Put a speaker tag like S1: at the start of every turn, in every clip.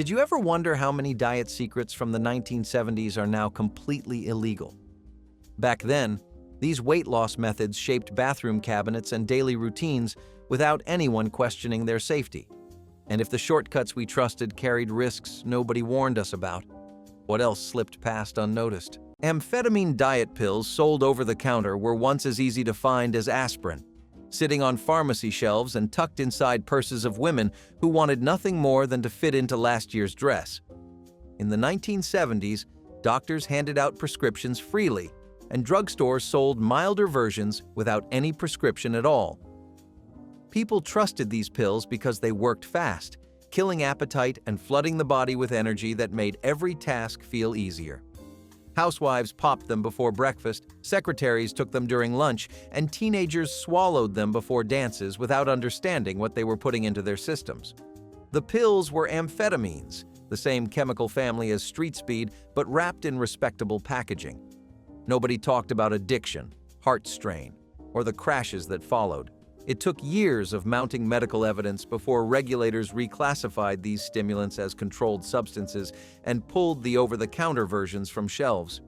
S1: Did you ever wonder how many diet secrets from the 1970s are now completely illegal? Back then, these weight loss methods shaped bathroom cabinets and daily routines without anyone questioning their safety. And if the shortcuts we trusted carried risks nobody warned us about, what else slipped past unnoticed? Amphetamine diet pills sold over the counter were once as easy to find as aspirin, sitting on pharmacy shelves and tucked inside purses of women who wanted nothing more than to fit into last year's dress. In the 1970s, doctors handed out prescriptions freely, and drugstores sold milder versions without any prescription at all. People trusted these pills because they worked fast, killing appetite and flooding the body with energy that made every task feel easier. Housewives popped them before breakfast, secretaries took them during lunch, and teenagers swallowed them before dances without understanding what they were putting into their systems. The pills were amphetamines, the same chemical family as street speed, but wrapped in respectable packaging. Nobody talked about addiction, heart strain, or the crashes that followed. It took years of mounting medical evidence before regulators reclassified these stimulants as controlled substances and pulled the over-the-counter versions from shelves.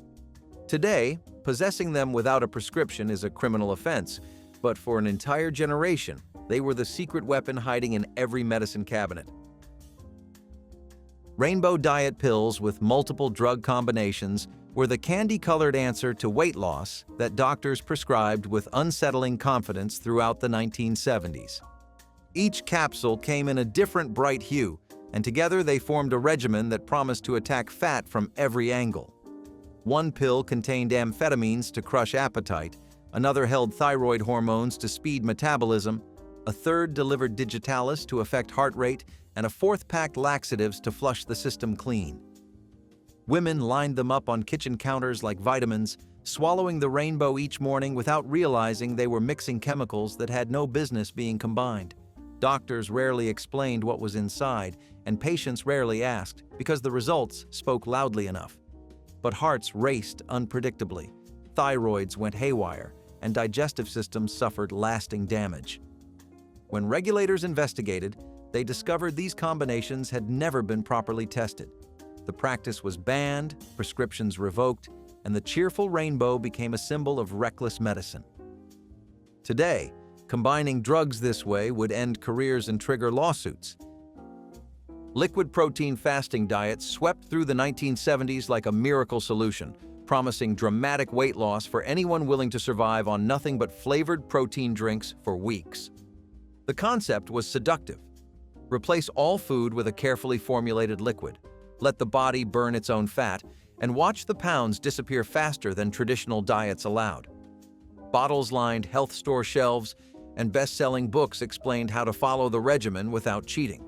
S1: Today, possessing them without a prescription is a criminal offense, but for an entire generation, they were the secret weapon hiding in every medicine cabinet. Rainbow diet pills with multiple drug combinations were the candy-colored answer to weight loss that doctors prescribed with unsettling confidence throughout the 1970s. Each capsule came in a different bright hue, and together they formed a regimen that promised to attack fat from every angle. One pill contained amphetamines to crush appetite, another held thyroid hormones to speed metabolism, a third delivered digitalis to affect heart rate, and a fourth packed laxatives to flush the system clean. Women lined them up on kitchen counters like vitamins, swallowing the rainbow each morning without realizing they were mixing chemicals that had no business being combined. Doctors rarely explained what was inside, and patients rarely asked because the results spoke loudly enough. But hearts raced unpredictably, thyroids went haywire, and digestive systems suffered lasting damage. When regulators investigated, they discovered these combinations had never been properly tested. The practice was banned, prescriptions revoked, and the cheerful rainbow became a symbol of reckless medicine. Today, combining drugs this way would end careers and trigger lawsuits. Liquid protein fasting diets swept through the 1970s like a miracle solution, promising dramatic weight loss for anyone willing to survive on nothing but flavored protein drinks for weeks. The concept was seductive. Replace all food with a carefully formulated liquid. Let the body burn its own fat, and watch the pounds disappear faster than traditional diets allowed. Bottles lined health store shelves, and best-selling books explained how to follow the regimen without cheating.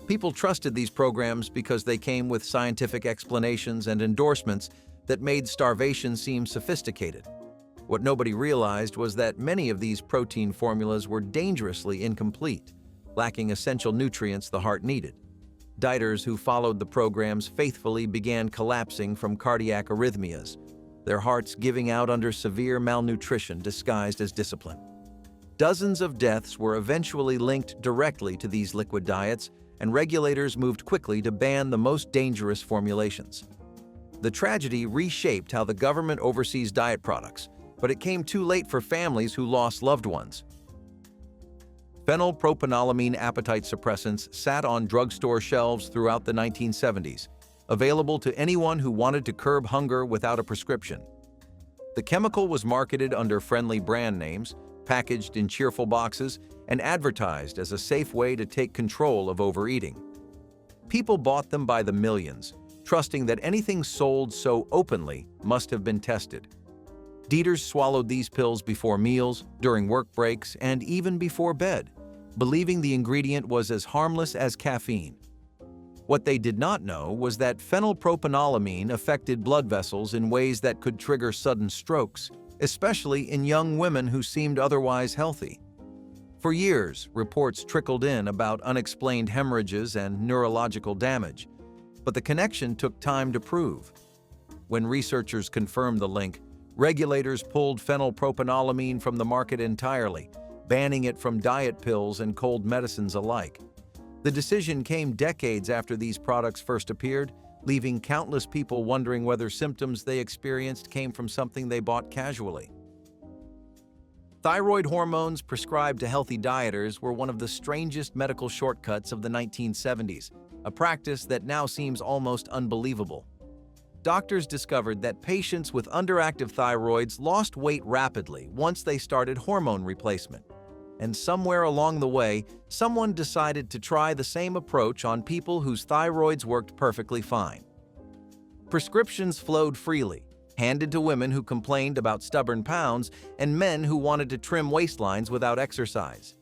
S1: People trusted these programs because they came with scientific explanations and endorsements that made starvation seem sophisticated. What nobody realized was that many of these protein formulas were dangerously incomplete, lacking essential nutrients the heart needed. Dieters who followed the programs faithfully began collapsing from cardiac arrhythmias, their hearts giving out under severe malnutrition disguised as discipline. Dozens of deaths were eventually linked directly to these liquid diets, and regulators moved quickly to ban the most dangerous formulations. The tragedy reshaped how the government oversees diet products, but it came too late for families who lost loved ones. Phenylpropanolamine appetite suppressants sat on drugstore shelves throughout the 1970s, available to anyone who wanted to curb hunger without a prescription. The chemical was marketed under friendly brand names, packaged in cheerful boxes, and advertised as a safe way to take control of overeating. People bought them by the millions, trusting that anything sold so openly must have been tested. Dieters swallowed these pills before meals, during work breaks, and even before bed, believing the ingredient was as harmless as caffeine. What they did not know was that phenylpropanolamine affected blood vessels in ways that could trigger sudden strokes, especially in young women who seemed otherwise healthy. For years, reports trickled in about unexplained hemorrhages and neurological damage, but the connection took time to prove. When researchers confirmed the link, regulators pulled phenylpropanolamine from the market entirely, banning it from diet pills and cold medicines alike. The decision came decades after these products first appeared, leaving countless people wondering whether symptoms they experienced came from something they bought casually. Thyroid hormones prescribed to healthy dieters were one of the strangest medical shortcuts of the 1970s, a practice that now seems almost unbelievable. Doctors discovered that patients with underactive thyroids lost weight rapidly once they started hormone replacement. And somewhere along the way, someone decided to try the same approach on people whose thyroids worked perfectly fine. Prescriptions flowed freely, handed to women who complained about stubborn pounds and men who wanted to trim waistlines without exercise.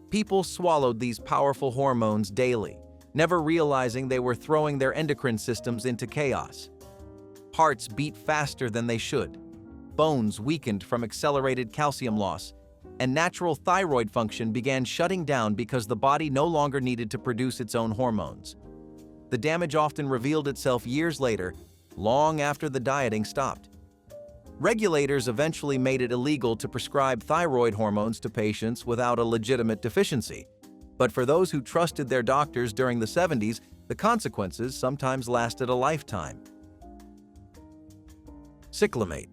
S1: People swallowed these powerful hormones daily, never realizing they were throwing their endocrine systems into chaos. Hearts beat faster than they should, bones weakened from accelerated calcium loss, and natural thyroid function began shutting down because the body no longer needed to produce its own hormones. The damage often revealed itself years later, long after the dieting stopped. Regulators eventually made it illegal to prescribe thyroid hormones to patients without a legitimate deficiency. But for those who trusted their doctors during the 70s, the consequences sometimes lasted a lifetime. Cyclamate.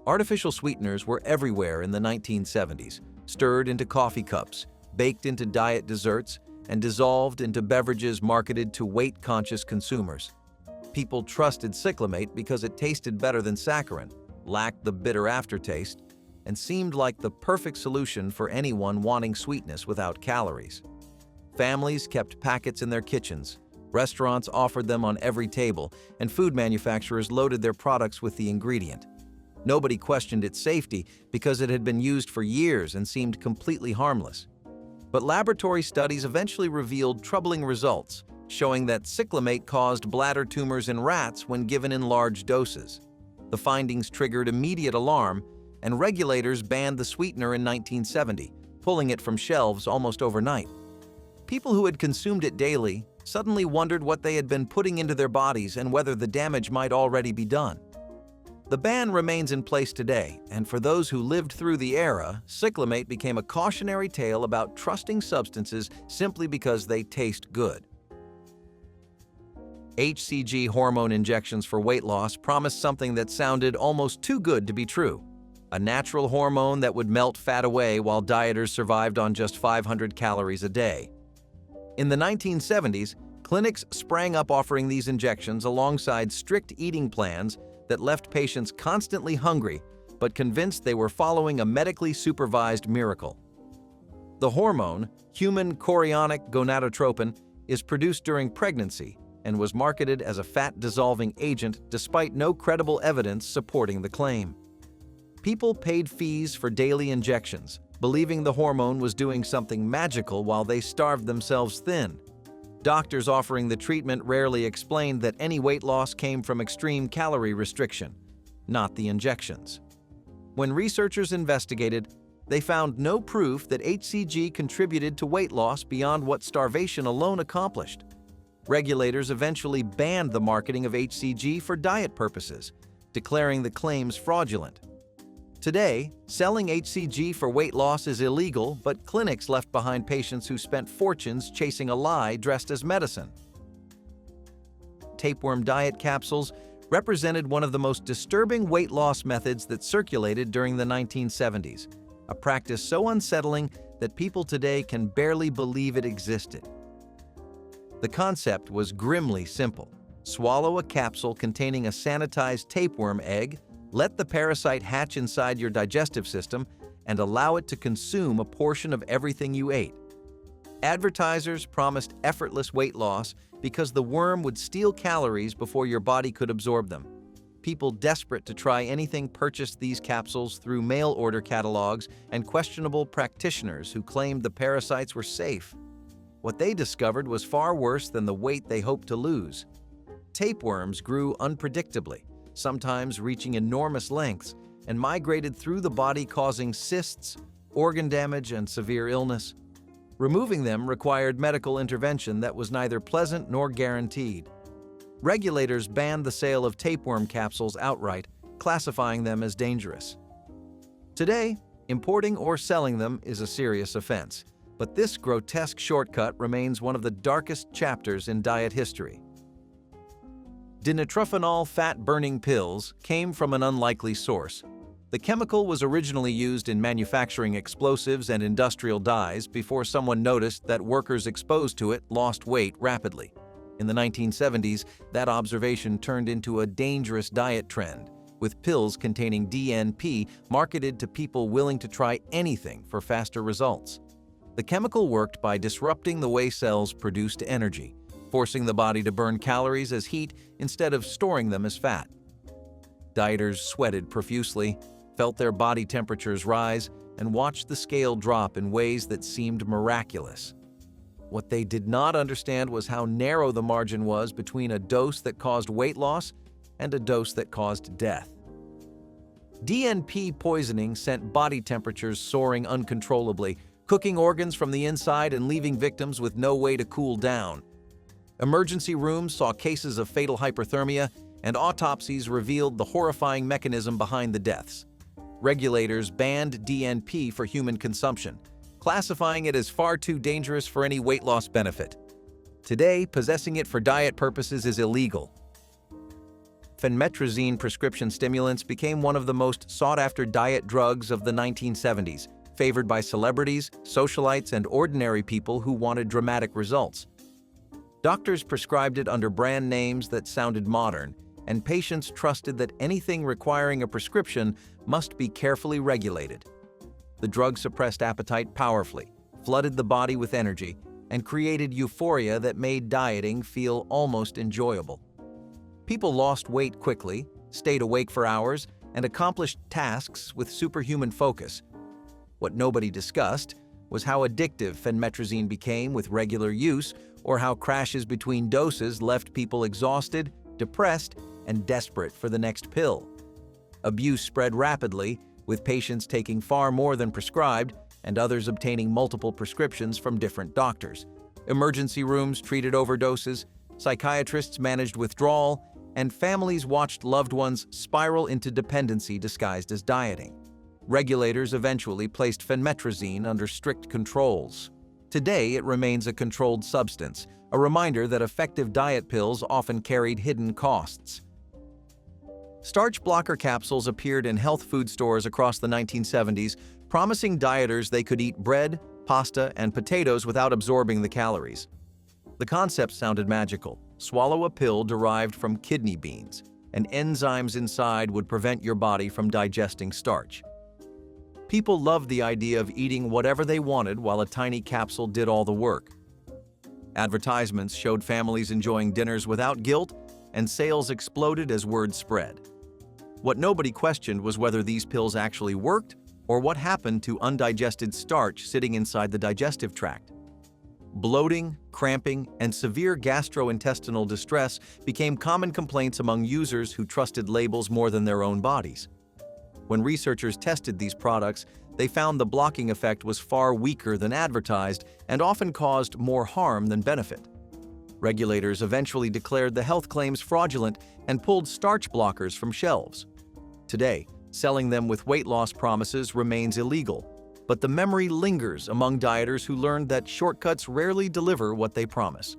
S1: Artificial sweeteners were everywhere in the 1970s, stirred into coffee cups, baked into diet desserts, and dissolved into beverages marketed to weight-conscious consumers. People trusted cyclamate because it tasted better than saccharin, lacked the bitter aftertaste, and seemed like the perfect solution for anyone wanting sweetness without calories. Families kept packets in their kitchens, restaurants offered them on every table, and food manufacturers loaded their products with the ingredient. Nobody questioned its safety because it had been used for years and seemed completely harmless. But laboratory studies eventually revealed troubling results, showing that cyclamate caused bladder tumors in rats when given in large doses. The findings triggered immediate alarm, and regulators banned the sweetener in 1970, pulling it from shelves almost overnight. People who had consumed it daily suddenly wondered what they had been putting into their bodies and whether the damage might already be done. The ban remains in place today, and for those who lived through the era, cyclamate became a cautionary tale about trusting substances simply because they taste good. HCG hormone injections for weight loss promised something that sounded almost too good to be true. A natural hormone that would melt fat away while dieters survived on just 500 calories a day. In the 1970s, clinics sprang up offering these injections alongside strict eating plans that left patients constantly hungry but convinced they were following a medically supervised miracle. The hormone, human chorionic gonadotropin, is produced during pregnancy and was marketed as a fat-dissolving agent despite no credible evidence supporting the claim. People paid fees for daily injections, believing the hormone was doing something magical while they starved themselves thin. Doctors offering the treatment rarely explained that any weight loss came from extreme calorie restriction, not the injections. When researchers investigated, they found no proof that HCG contributed to weight loss beyond what starvation alone accomplished. Regulators eventually banned the marketing of HCG for diet purposes, declaring the claims fraudulent. Today, selling HCG for weight loss is illegal, but clinics left behind patients who spent fortunes chasing a lie dressed as medicine. Tapeworm diet capsules represented one of the most disturbing weight loss methods that circulated during the 1970s, a practice so unsettling that people today can barely believe it existed. The concept was grimly simple. Swallow a capsule containing a sanitized tapeworm egg, let the parasite hatch inside your digestive system, and allow it to consume a portion of everything you ate. Advertisers promised effortless weight loss because the worm would steal calories before your body could absorb them. People desperate to try anything purchased these capsules through mail order catalogs and questionable practitioners who claimed the parasites were safe. What they discovered was far worse than the weight they hoped to lose. Tapeworms grew unpredictably, sometimes reaching enormous lengths, and migrated through the body causing cysts, organ damage, and severe illness. Removing them required medical intervention that was neither pleasant nor guaranteed. Regulators banned the sale of tapeworm capsules outright, classifying them as dangerous. Today, importing or selling them is a serious offense, But this grotesque shortcut remains one of the darkest chapters in diet history. Dinitrophenol fat-burning pills came from an unlikely source. The chemical was originally used in manufacturing explosives and industrial dyes before someone noticed that workers exposed to it lost weight rapidly. In the 1970s, that observation turned into a dangerous diet trend, with pills containing DNP marketed to people willing to try anything for faster results. The chemical worked by disrupting the way cells produced energy, forcing the body to burn calories as heat instead of storing them as fat. Dieters sweated profusely, felt their body temperatures rise, and watched the scale drop in ways that seemed miraculous. What they did not understand was how narrow the margin was between a dose that caused weight loss and a dose that caused death. DNP poisoning sent body temperatures soaring uncontrollably, cooking organs from the inside and leaving victims with no way to cool down. Emergency rooms saw cases of fatal hyperthermia, and autopsies revealed the horrifying mechanism behind the deaths. Regulators banned DNP for human consumption, classifying it as far too dangerous for any weight loss benefit. Today, possessing it for diet purposes is illegal. Phenmetrazine prescription stimulants became one of the most sought-after diet drugs of the 1970s, favored by celebrities, socialites, and ordinary people who wanted dramatic results. Doctors prescribed it under brand names that sounded modern, and patients trusted that anything requiring a prescription must be carefully regulated. The drug suppressed appetite powerfully, flooded the body with energy, and created euphoria that made dieting feel almost enjoyable. People lost weight quickly, stayed awake for hours, and accomplished tasks with superhuman focus. What nobody discussed was how addictive phenmetrazine became with regular use, or how crashes between doses left people exhausted, depressed, and desperate for the next pill. Abuse spread rapidly, with patients taking far more than prescribed and others obtaining multiple prescriptions from different doctors. Emergency rooms treated overdoses, psychiatrists managed withdrawal, and families watched loved ones spiral into dependency disguised as dieting. Regulators eventually placed phenmetrazine under strict controls. Today, it remains a controlled substance, a reminder that effective diet pills often carried hidden costs. Starch blocker capsules appeared in health food stores across the 1970s, promising dieters they could eat bread, pasta, and potatoes without absorbing the calories. The concept sounded magical. Swallow a pill derived from kidney beans, and enzymes inside would prevent your body from digesting starch. People loved the idea of eating whatever they wanted while a tiny capsule did all the work. Advertisements showed families enjoying dinners without guilt, and sales exploded as word spread. What nobody questioned was whether these pills actually worked or what happened to undigested starch sitting inside the digestive tract. Bloating, cramping, and severe gastrointestinal distress became common complaints among users who trusted labels more than their own bodies. When researchers tested these products, they found the blocking effect was far weaker than advertised and often caused more harm than benefit. Regulators eventually declared the health claims fraudulent and pulled starch blockers from shelves. Today, selling them with weight loss promises remains illegal, but the memory lingers among dieters who learned that shortcuts rarely deliver what they promise.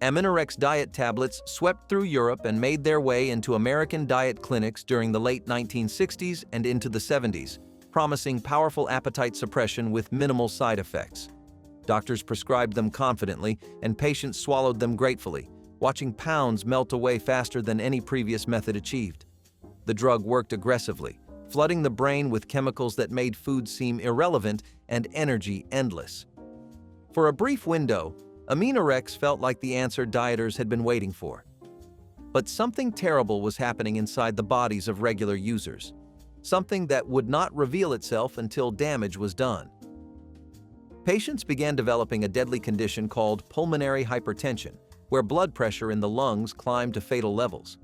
S1: Aminorex diet tablets swept through Europe and made their way into American diet clinics during the late 1960s and into the 70s, promising powerful appetite suppression with minimal side effects. Doctors prescribed them confidently, and patients swallowed them gratefully, watching pounds melt away faster than any previous method achieved. The drug worked aggressively, flooding the brain with chemicals that made food seem irrelevant and energy endless. For a brief window, Aminorex felt like the answer dieters had been waiting for. But something terrible was happening inside the bodies of regular users, something that would not reveal itself until damage was done. Patients began developing a deadly condition called pulmonary hypertension, where blood pressure in the lungs climbed to fatal levels.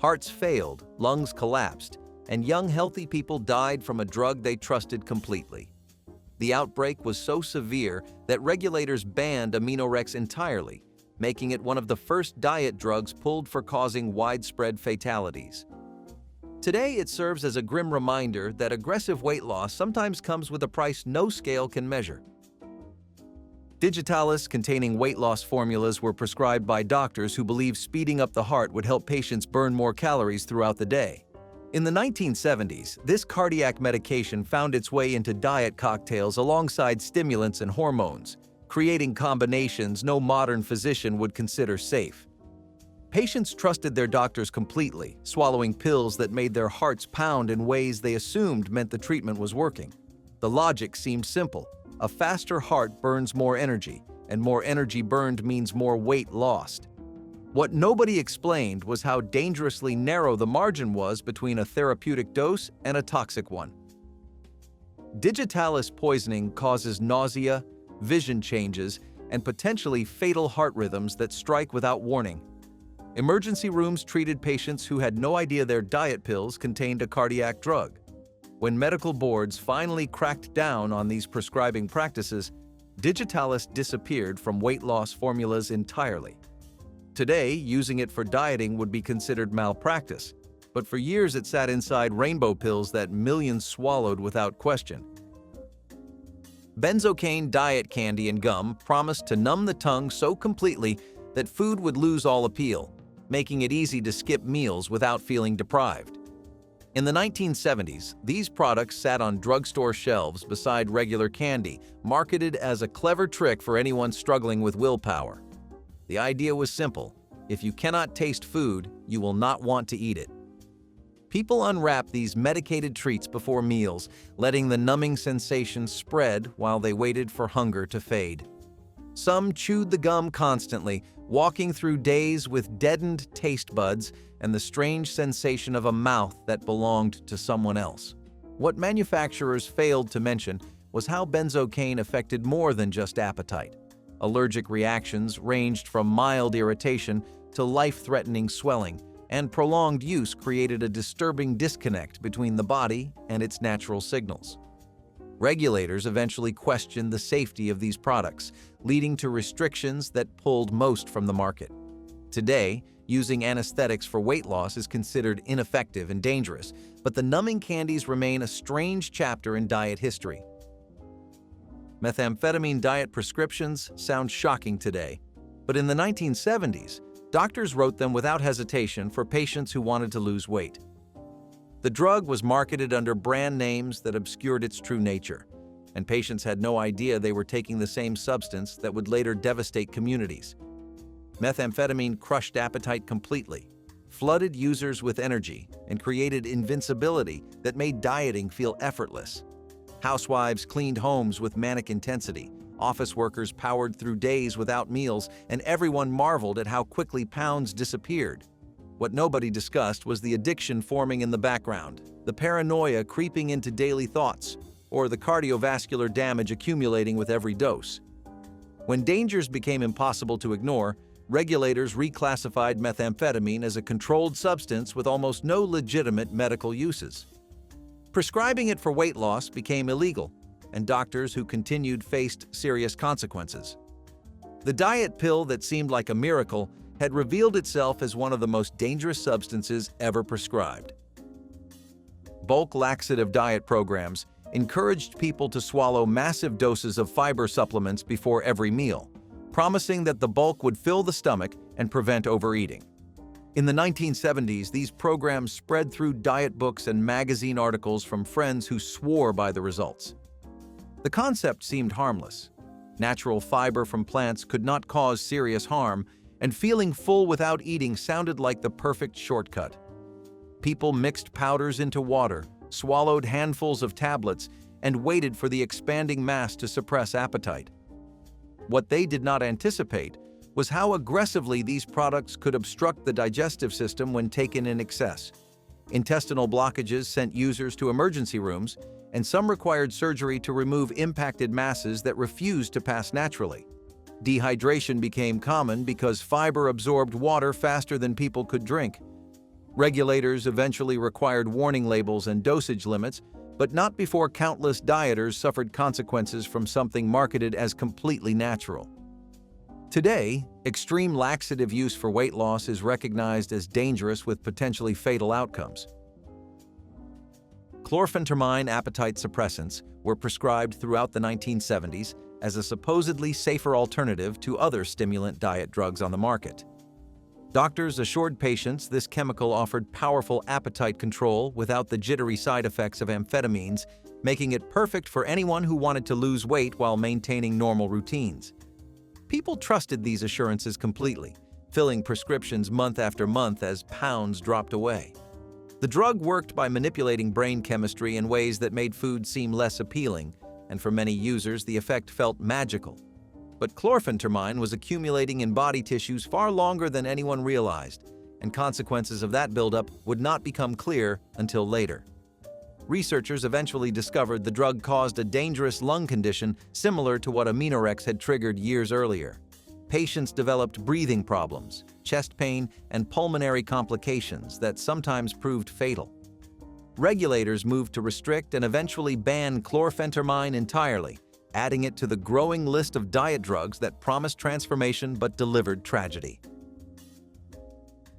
S1: Hearts failed, lungs collapsed, and young healthy people died from a drug they trusted completely. The outbreak was so severe that regulators banned Aminorex entirely, making it one of the first diet drugs pulled for causing widespread fatalities. Today, it serves as a grim reminder that aggressive weight loss sometimes comes with a price no scale can measure. Digitalis containing weight loss formulas were prescribed by doctors who believed speeding up the heart would help patients burn more calories throughout the day. In the 1970s, this cardiac medication found its way into diet cocktails alongside stimulants and hormones, creating combinations no modern physician would consider safe. Patients trusted their doctors completely, swallowing pills that made their hearts pound in ways they assumed meant the treatment was working. The logic seemed simple. A faster heart burns more energy, and more energy burned means more weight lost. What nobody explained was how dangerously narrow the margin was between a therapeutic dose and a toxic one. Digitalis poisoning causes nausea, vision changes, and potentially fatal heart rhythms that strike without warning. Emergency rooms treated patients who had no idea their diet pills contained a cardiac drug. When medical boards finally cracked down on these prescribing practices, Digitalis disappeared from weight loss formulas entirely. Today, using it for dieting would be considered malpractice, but for years it sat inside rainbow pills that millions swallowed without question. Benzocaine diet candy and gum promised to numb the tongue so completely that food would lose all appeal, making it easy to skip meals without feeling deprived. In the 1970s, these products sat on drugstore shelves beside regular candy, marketed as a clever trick for anyone struggling with willpower. The idea was simple: if you cannot taste food, you will not want to eat it. People unwrapped these medicated treats before meals, letting the numbing sensation spread while they waited for hunger to fade. Some chewed the gum constantly, walking through days with deadened taste buds and the strange sensation of a mouth that belonged to someone else. What manufacturers failed to mention was how benzocaine affected more than just appetite. Allergic reactions ranged from mild irritation to life-threatening swelling, and prolonged use created a disturbing disconnect between the body and its natural signals. Regulators eventually questioned the safety of these products, leading to restrictions that pulled most from the market. Today, using anesthetics for weight loss is considered ineffective and dangerous, but the numbing candies remain a strange chapter in diet history. Methamphetamine diet prescriptions sound shocking today, but in the 1970s, doctors wrote them without hesitation for patients who wanted to lose weight. The drug was marketed under brand names that obscured its true nature, and patients had no idea they were taking the same substance that would later devastate communities. Methamphetamine crushed appetite completely, flooded users with energy, and created invincibility that made dieting feel effortless. Housewives cleaned homes with manic intensity, office workers powered through days without meals, and everyone marveled at how quickly pounds disappeared. What nobody discussed was the addiction forming in the background, the paranoia creeping into daily thoughts, or the cardiovascular damage accumulating with every dose. When dangers became impossible to ignore, regulators reclassified methamphetamine as a controlled substance with almost no legitimate medical uses. Prescribing it for weight loss became illegal, and doctors who continued faced serious consequences. The diet pill that seemed like a miracle had revealed itself as one of the most dangerous substances ever prescribed. Bulk laxative diet programs encouraged people to swallow massive doses of fiber supplements before every meal, promising that the bulk would fill the stomach and prevent overeating. In the 1970s, these programs spread through diet books and magazine articles from friends who swore by the results. The concept seemed harmless. Natural fiber from plants could not cause serious harm, and feeling full without eating sounded like the perfect shortcut. People mixed powders into water, swallowed handfuls of tablets, and waited for the expanding mass to suppress appetite. What they did not anticipate was how aggressively these products could obstruct the digestive system when taken in excess. Intestinal blockages sent users to emergency rooms, and some required surgery to remove impacted masses that refused to pass naturally. Dehydration became common because fiber absorbed water faster than people could drink. Regulators eventually required warning labels and dosage limits, but not before countless dieters suffered consequences from something marketed as completely natural. Today, extreme laxative use for weight loss is recognized as dangerous with potentially fatal outcomes. Chlorphentermine appetite suppressants were prescribed throughout the 1970s as a supposedly safer alternative to other stimulant diet drugs on the market. Doctors assured patients this chemical offered powerful appetite control without the jittery side effects of amphetamines, making it perfect for anyone who wanted to lose weight while maintaining normal routines. People trusted these assurances completely, filling prescriptions month after month as pounds dropped away. The drug worked by manipulating brain chemistry in ways that made food seem less appealing, and for many users the effect felt magical. But chlorphentermine was accumulating in body tissues far longer than anyone realized, and consequences of that buildup would not become clear until later. Researchers eventually discovered the drug caused a dangerous lung condition similar to what Aminorex had triggered years earlier. Patients developed breathing problems, chest pain, and pulmonary complications that sometimes proved fatal. Regulators moved to restrict and eventually ban chlorphentermine entirely, adding it to the growing list of diet drugs that promised transformation but delivered tragedy.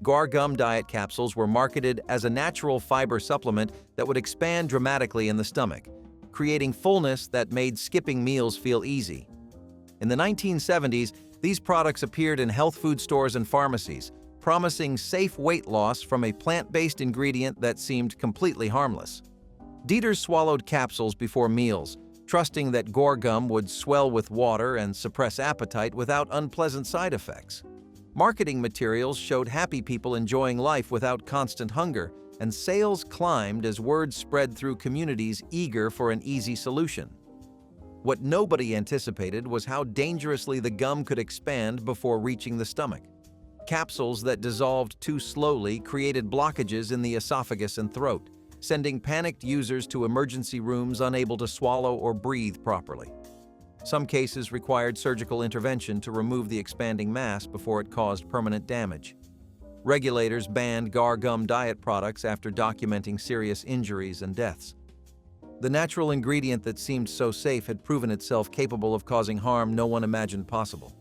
S1: Guar gum diet capsules were marketed as a natural fiber supplement that would expand dramatically in the stomach, creating fullness that made skipping meals feel easy. In the 1970s, these products appeared in health food stores and pharmacies, promising safe weight loss from a plant-based ingredient that seemed completely harmless. Dieters swallowed capsules before meals, trusting that guar gum would swell with water and suppress appetite without unpleasant side effects. Marketing materials showed happy people enjoying life without constant hunger, and sales climbed as word spread through communities eager for an easy solution. What nobody anticipated was how dangerously the gum could expand before reaching the stomach. Capsules that dissolved too slowly created blockages in the esophagus and throat, sending panicked users to emergency rooms unable to swallow or breathe properly. Some cases required surgical intervention to remove the expanding mass before it caused permanent damage. Regulators banned guar gum diet products after documenting serious injuries and deaths. The natural ingredient that seemed so safe had proven itself capable of causing harm no one imagined possible.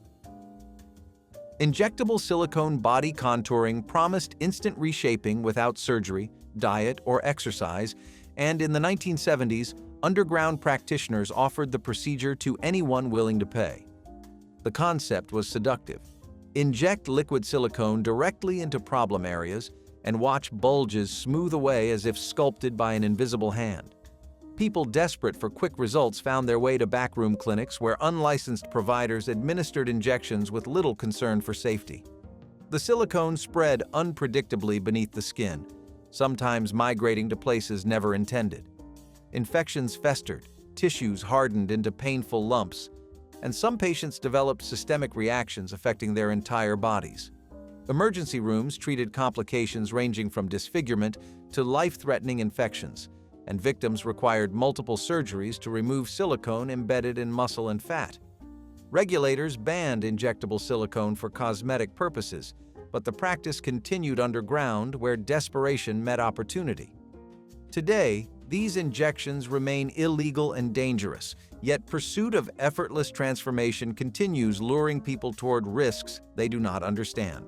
S1: Injectable silicone body contouring promised instant reshaping without surgery, diet, or exercise, and in the 1970s, underground practitioners offered the procedure to anyone willing to pay. The concept was seductive. Inject liquid silicone directly into problem areas and watch bulges smooth away as if sculpted by an invisible hand. People desperate for quick results found their way to backroom clinics where unlicensed providers administered injections with little concern for safety. The silicone spread unpredictably beneath the skin, sometimes migrating to places never intended. Infections festered, tissues hardened into painful lumps, and some patients developed systemic reactions affecting their entire bodies. Emergency rooms treated complications ranging from disfigurement to life-threatening infections, and victims required multiple surgeries to remove silicone embedded in muscle and fat. Regulators banned injectable silicone for cosmetic purposes, but the practice continued underground where desperation met opportunity. Today, these injections remain illegal and dangerous, yet pursuit of effortless transformation continues, luring people toward risks they do not understand.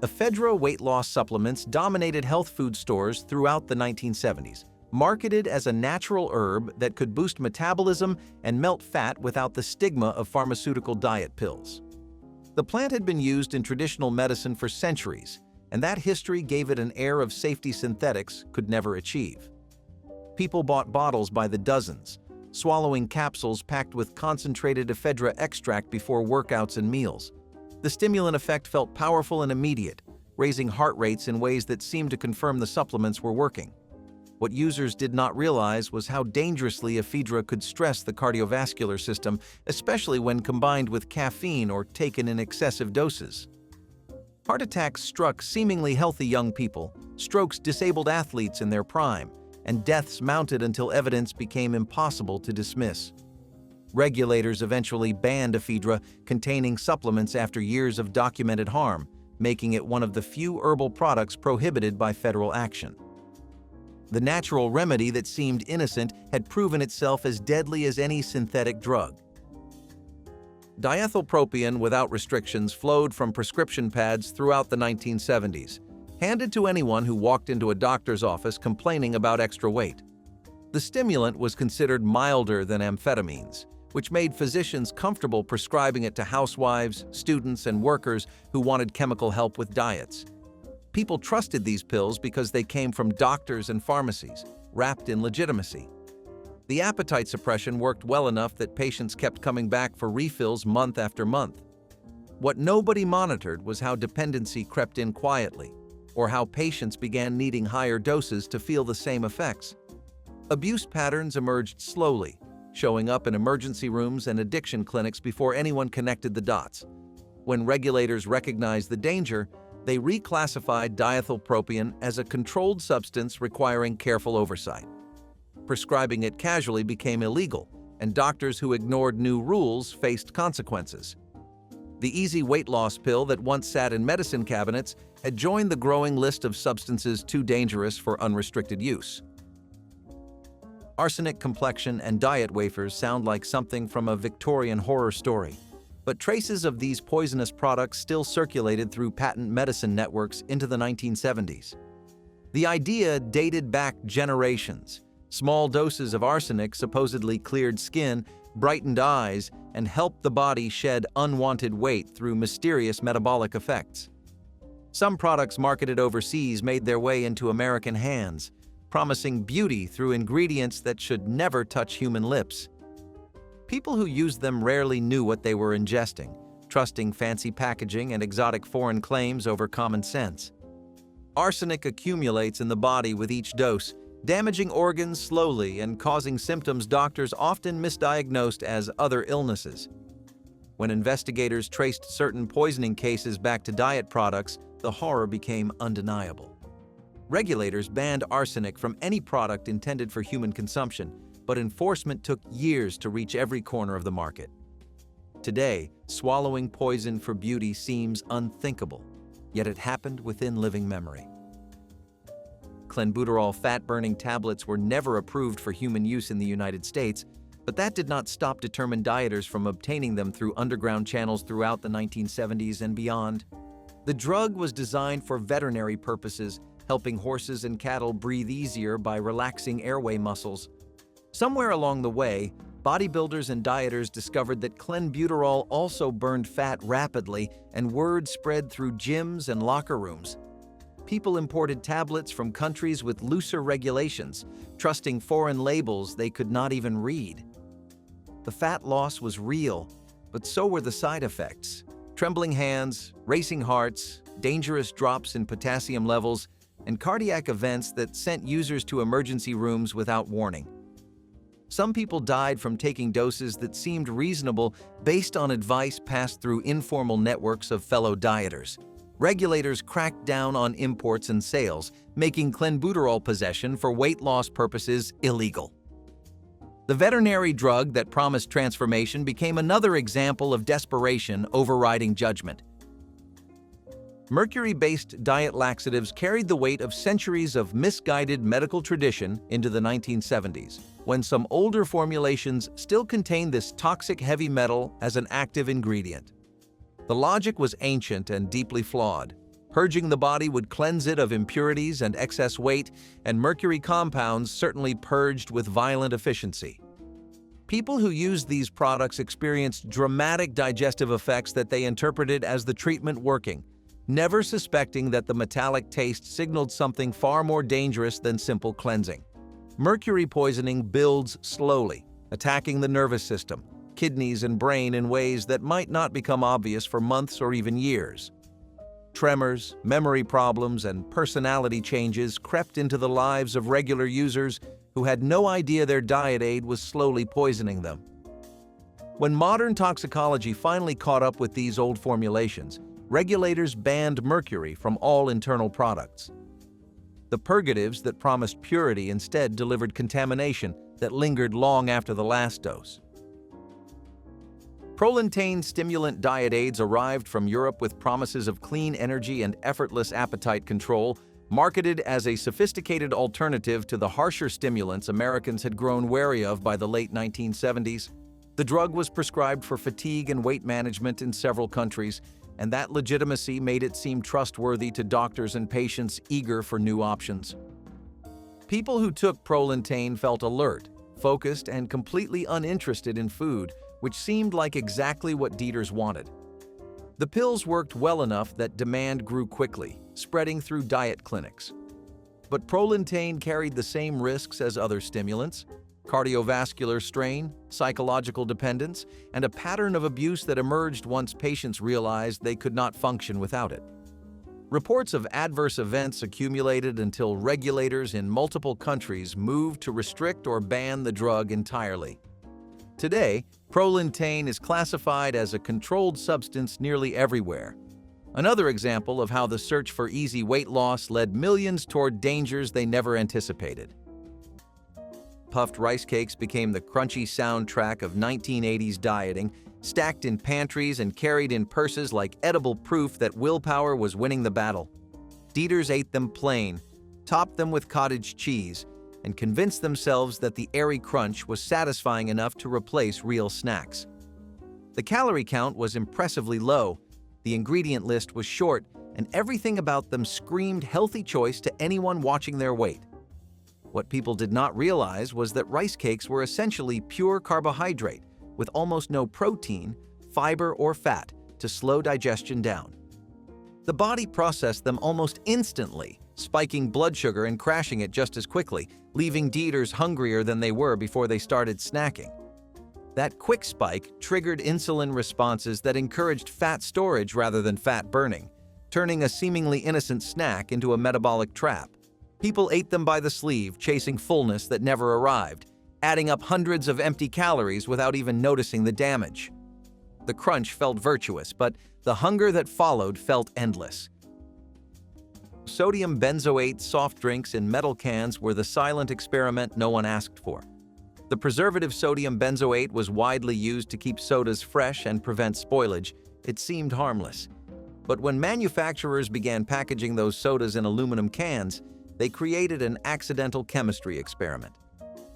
S1: Ephedra weight loss supplements dominated health food stores throughout the 1970s, marketed as a natural herb that could boost metabolism and melt fat without the stigma of pharmaceutical diet pills. The plant had been used in traditional medicine for centuries, and that history gave it an air of safety synthetics could never achieve. People bought bottles by the dozens, swallowing capsules packed with concentrated ephedra extract before workouts and meals. The stimulant effect felt powerful and immediate, raising heart rates in ways that seemed to confirm the supplements were working. What users did not realize was how dangerously ephedra could stress the cardiovascular system, especially when combined with caffeine or taken in excessive doses. Heart attacks struck seemingly healthy young people, strokes disabled athletes in their prime, and deaths mounted until evidence became impossible to dismiss. Regulators eventually banned ephedra containing supplements after years of documented harm, making it one of the few herbal products prohibited by federal action. The natural remedy that seemed innocent had proven itself as deadly as any synthetic drug. Diethylpropion without restrictions flowed from prescription pads throughout the 1970s, handed to anyone who walked into a doctor's office complaining about extra weight. The stimulant was considered milder than amphetamines, which made physicians comfortable prescribing it to housewives, students, and workers who wanted chemical help with diets. People trusted these pills because they came from doctors and pharmacies, wrapped in legitimacy. The appetite suppression worked well enough that patients kept coming back for refills month after month. What nobody monitored was how dependency crept in quietly, or how patients began needing higher doses to feel the same effects. Abuse patterns emerged slowly, showing up in emergency rooms and addiction clinics before anyone connected the dots. When regulators recognized the danger, they reclassified diethylpropion as a controlled substance requiring careful oversight. Prescribing it casually became illegal, and doctors who ignored new rules faced consequences. The easy weight loss pill that once sat in medicine cabinets had joined the growing list of substances too dangerous for unrestricted use. Arsenic complexion and diet wafers sound like something from a Victorian horror story, but traces of these poisonous products still circulated through patent medicine networks into the 1970s. The idea dated back generations. Small doses of arsenic supposedly cleared skin, brightened eyes, and helped the body shed unwanted weight through mysterious metabolic effects. Some products marketed overseas made their way into American hands, promising beauty through ingredients that should never touch human lips. People who used them rarely knew what they were ingesting, trusting fancy packaging and exotic foreign claims over common sense. Arsenic accumulates in the body with each dose, damaging organs slowly and causing symptoms doctors often misdiagnosed as other illnesses. When investigators traced certain poisoning cases back to diet products, the horror became undeniable. Regulators banned arsenic from any product intended for human consumption, but enforcement took years to reach every corner of the market. Today, swallowing poison for beauty seems unthinkable, yet it happened within living memory. Clenbuterol fat-burning tablets were never approved for human use in the United States, but that did not stop determined dieters from obtaining them through underground channels throughout the 1970s and beyond. The drug was designed for veterinary purposes, helping horses and cattle breathe easier by relaxing airway muscles. Somewhere along the way, bodybuilders and dieters discovered that clenbuterol also burned fat rapidly, and word spread through gyms and locker rooms. People imported tablets from countries with looser regulations, trusting foreign labels they could not even read. The fat loss was real, but so were the side effects: trembling hands, racing hearts, dangerous drops in potassium levels, and cardiac events that sent users to emergency rooms without warning. Some people died from taking doses that seemed reasonable based on advice passed through informal networks of fellow dieters. Regulators cracked down on imports and sales, making clenbuterol possession for weight loss purposes illegal. The veterinary drug that promised transformation became another example of desperation overriding judgment. Mercury-based diet laxatives carried the weight of centuries of misguided medical tradition into the 1970s, when some older formulations still contained this toxic heavy metal as an active ingredient. The logic was ancient and deeply flawed. Purging the body would cleanse it of impurities and excess weight, and mercury compounds certainly purged with violent efficiency. People who used these products experienced dramatic digestive effects that they interpreted as the treatment working, never suspecting that the metallic taste signaled something far more dangerous than simple cleansing. Mercury poisoning builds slowly, attacking the nervous system, kidneys, and brain in ways that might not become obvious for months or even years. Tremors, memory problems, and personality changes crept into the lives of regular users who had no idea their diet aid was slowly poisoning them. When modern toxicology finally caught up with these old formulations, regulators banned mercury from all internal products. The purgatives that promised purity instead delivered contamination that lingered long after the last dose. Prolintane stimulant diet aids arrived from Europe with promises of clean energy and effortless appetite control, marketed as a sophisticated alternative to the harsher stimulants Americans had grown wary of by the late 1970s. The drug was prescribed for fatigue and weight management in several countries, and that legitimacy made it seem trustworthy to doctors and patients eager for new options. People who took Prolintane felt alert, focused, and completely uninterested in food, which seemed like exactly what Dieters wanted. The pills worked well enough that demand grew quickly, spreading through diet clinics. But Prolintane carried the same risks as other stimulants: cardiovascular strain, psychological dependence, and a pattern of abuse that emerged once patients realized they could not function without it. Reports of adverse events accumulated until regulators in multiple countries moved to restrict or ban the drug entirely. Today, Prolintane is classified as a controlled substance nearly everywhere. Another example of how the search for easy weight loss led millions toward dangers they never anticipated. Puffed rice cakes became the crunchy soundtrack of 1980s dieting, stacked in pantries and carried in purses like edible proof that willpower was winning the battle. Dieters ate them plain, topped them with cottage cheese, and convinced themselves that the airy crunch was satisfying enough to replace real snacks. The calorie count was impressively low, the ingredient list was short, and everything about them screamed healthy choice to anyone watching their weight. What people did not realize was that rice cakes were essentially pure carbohydrate, with almost no protein, fiber, or fat to slow digestion down. The body processed them almost instantly, spiking blood sugar and crashing it just as quickly, leaving Dieters hungrier than they were before they started snacking. That quick spike triggered insulin responses that encouraged fat storage rather than fat burning, turning a seemingly innocent snack into a metabolic trap. People ate them by the sleeve, chasing fullness that never arrived, adding up hundreds of empty calories without even noticing the damage. The crunch felt virtuous, but the hunger that followed felt endless. Sodium benzoate soft drinks in metal cans were the silent experiment no one asked for. The preservative sodium benzoate was widely used to keep sodas fresh and prevent spoilage. It seemed harmless. But when manufacturers began packaging those sodas in aluminum cans, they created an accidental chemistry experiment.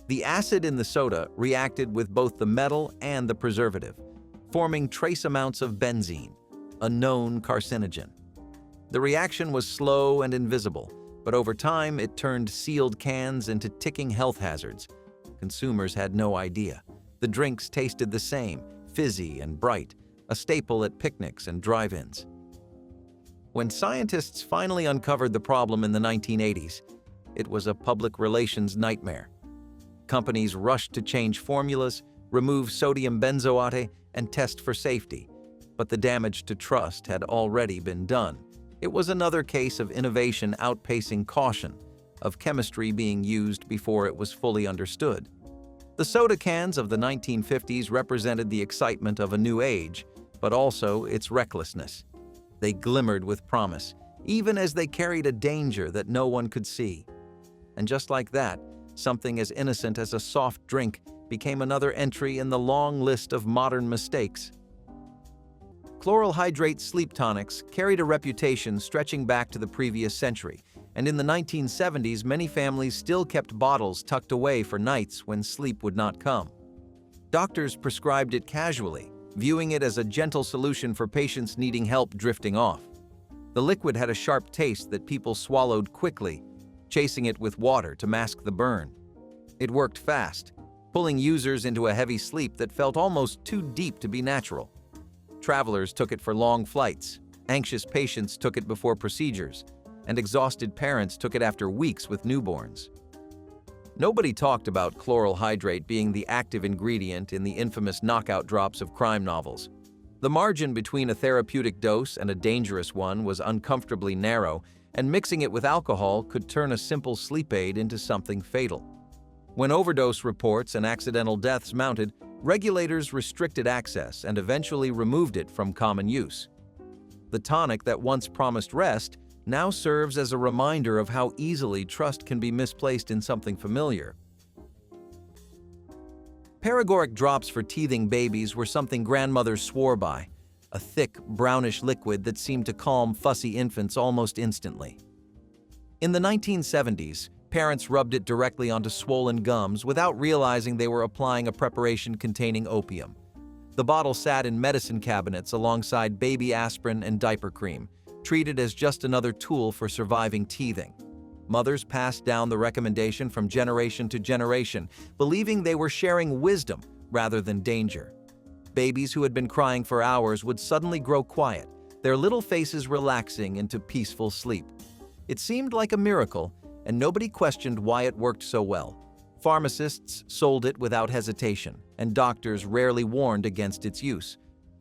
S1: The acid in the soda reacted with both the metal and the preservative, forming trace amounts of benzene, a known carcinogen. The reaction was slow and invisible, but over time it turned sealed cans into ticking health hazards. Consumers had no idea. The drinks tasted the same, fizzy and bright, a staple at picnics and drive-ins. When scientists finally uncovered the problem in the 1980s, it was a public relations nightmare. Companies rushed to change formulas, remove sodium benzoate, and test for safety. But the damage to trust had already been done. It was another case of innovation outpacing caution, of chemistry being used before it was fully understood. The soda cans of the 1950s represented the excitement of a new age, but also its recklessness. They glimmered with promise, even as they carried a danger that no one could see. And just like that, something as innocent as a soft drink became another entry in the long list of modern mistakes. Chloral hydrate sleep tonics carried a reputation stretching back to the previous century, and in the 1970s many families still kept bottles tucked away for nights when sleep would not come. Doctors prescribed it casually, viewing it as a gentle solution for patients needing help drifting off. The liquid had a sharp taste that people swallowed quickly, chasing it with water to mask the burn. It worked fast, pulling users into a heavy sleep that felt almost too deep to be natural. Travelers took it for long flights, anxious patients took it before procedures, and exhausted parents took it after weeks with newborns. Nobody talked about chloral hydrate being the active ingredient in the infamous knockout drops of crime novels. The margin between a therapeutic dose and a dangerous one was uncomfortably narrow, and mixing it with alcohol could turn a simple sleep aid into something fatal. When overdose reports and accidental deaths mounted, regulators restricted access and eventually removed it from common use. The tonic that once promised rest now serves as a reminder of how easily trust can be misplaced in something familiar. Paregoric drops for teething babies were something grandmothers swore by, a thick, brownish liquid that seemed to calm fussy infants almost instantly. In the 1970s, parents rubbed it directly onto swollen gums without realizing they were applying a preparation containing opium. The bottle sat in medicine cabinets alongside baby aspirin and diaper cream, treated as just another tool for surviving teething. Mothers passed down the recommendation from generation to generation, believing they were sharing wisdom rather than danger. Babies who had been crying for hours would suddenly grow quiet, their little faces relaxing into peaceful sleep. It seemed like a miracle, and nobody questioned why it worked so well. Pharmacists sold it without hesitation, and doctors rarely warned against its use.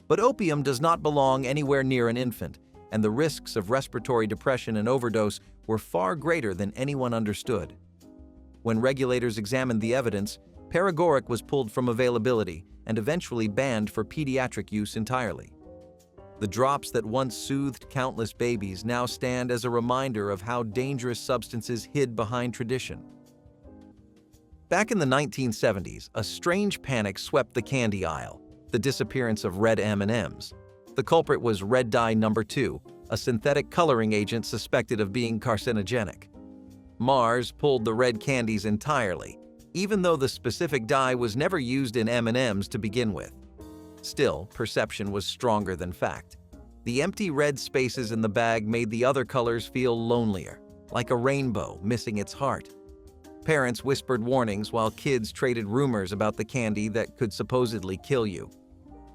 S1: But opium does not belong anywhere near an infant, and the risks of respiratory depression and overdose were far greater than anyone understood. When regulators examined the evidence, paregoric was pulled from availability and eventually banned for pediatric use entirely. The drops that once soothed countless babies now stand as a reminder of how dangerous substances hid behind tradition. Back in the 1970s, a strange panic swept the candy aisle: the disappearance of red M&Ms. The culprit was red dye number 2, a synthetic coloring agent suspected of being carcinogenic. Mars pulled the red candies entirely, even though the specific dye was never used in M&Ms to begin with. Still, perception was stronger than fact. The empty red spaces in the bag made the other colors feel lonelier, like a rainbow missing its heart. Parents whispered warnings while kids traded rumors about the candy that could supposedly kill you.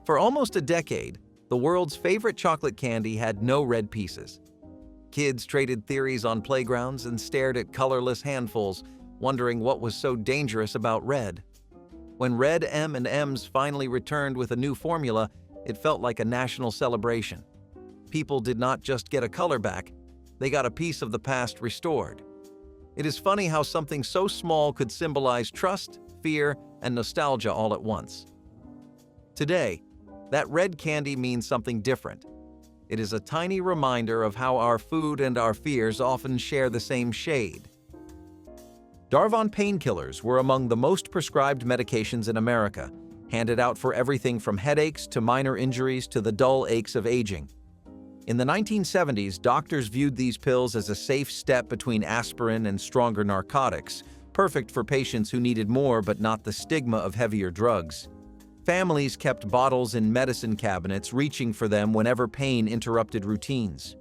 S1: For almost a decade, the world's favorite chocolate candy had no red pieces. Kids traded theories on playgrounds and stared at colorless handfuls, wondering what was so dangerous about red. When red M&Ms finally returned with a new formula, it felt like a national celebration. People did not just get a color back, they got a piece of the past restored. It is funny how something so small could symbolize trust, fear, and nostalgia all at once. Today, that red candy means something different. It is a tiny reminder of how our food and our fears often share the same shade. Darvon painkillers were among the most prescribed medications in America, handed out for everything from headaches to minor injuries to the dull aches of aging. In the 1970s, doctors viewed these pills as a safe step between aspirin and stronger narcotics, perfect for patients who needed more but not the stigma of heavier drugs. Families kept bottles in medicine cabinets, reaching for them whenever pain interrupted routines.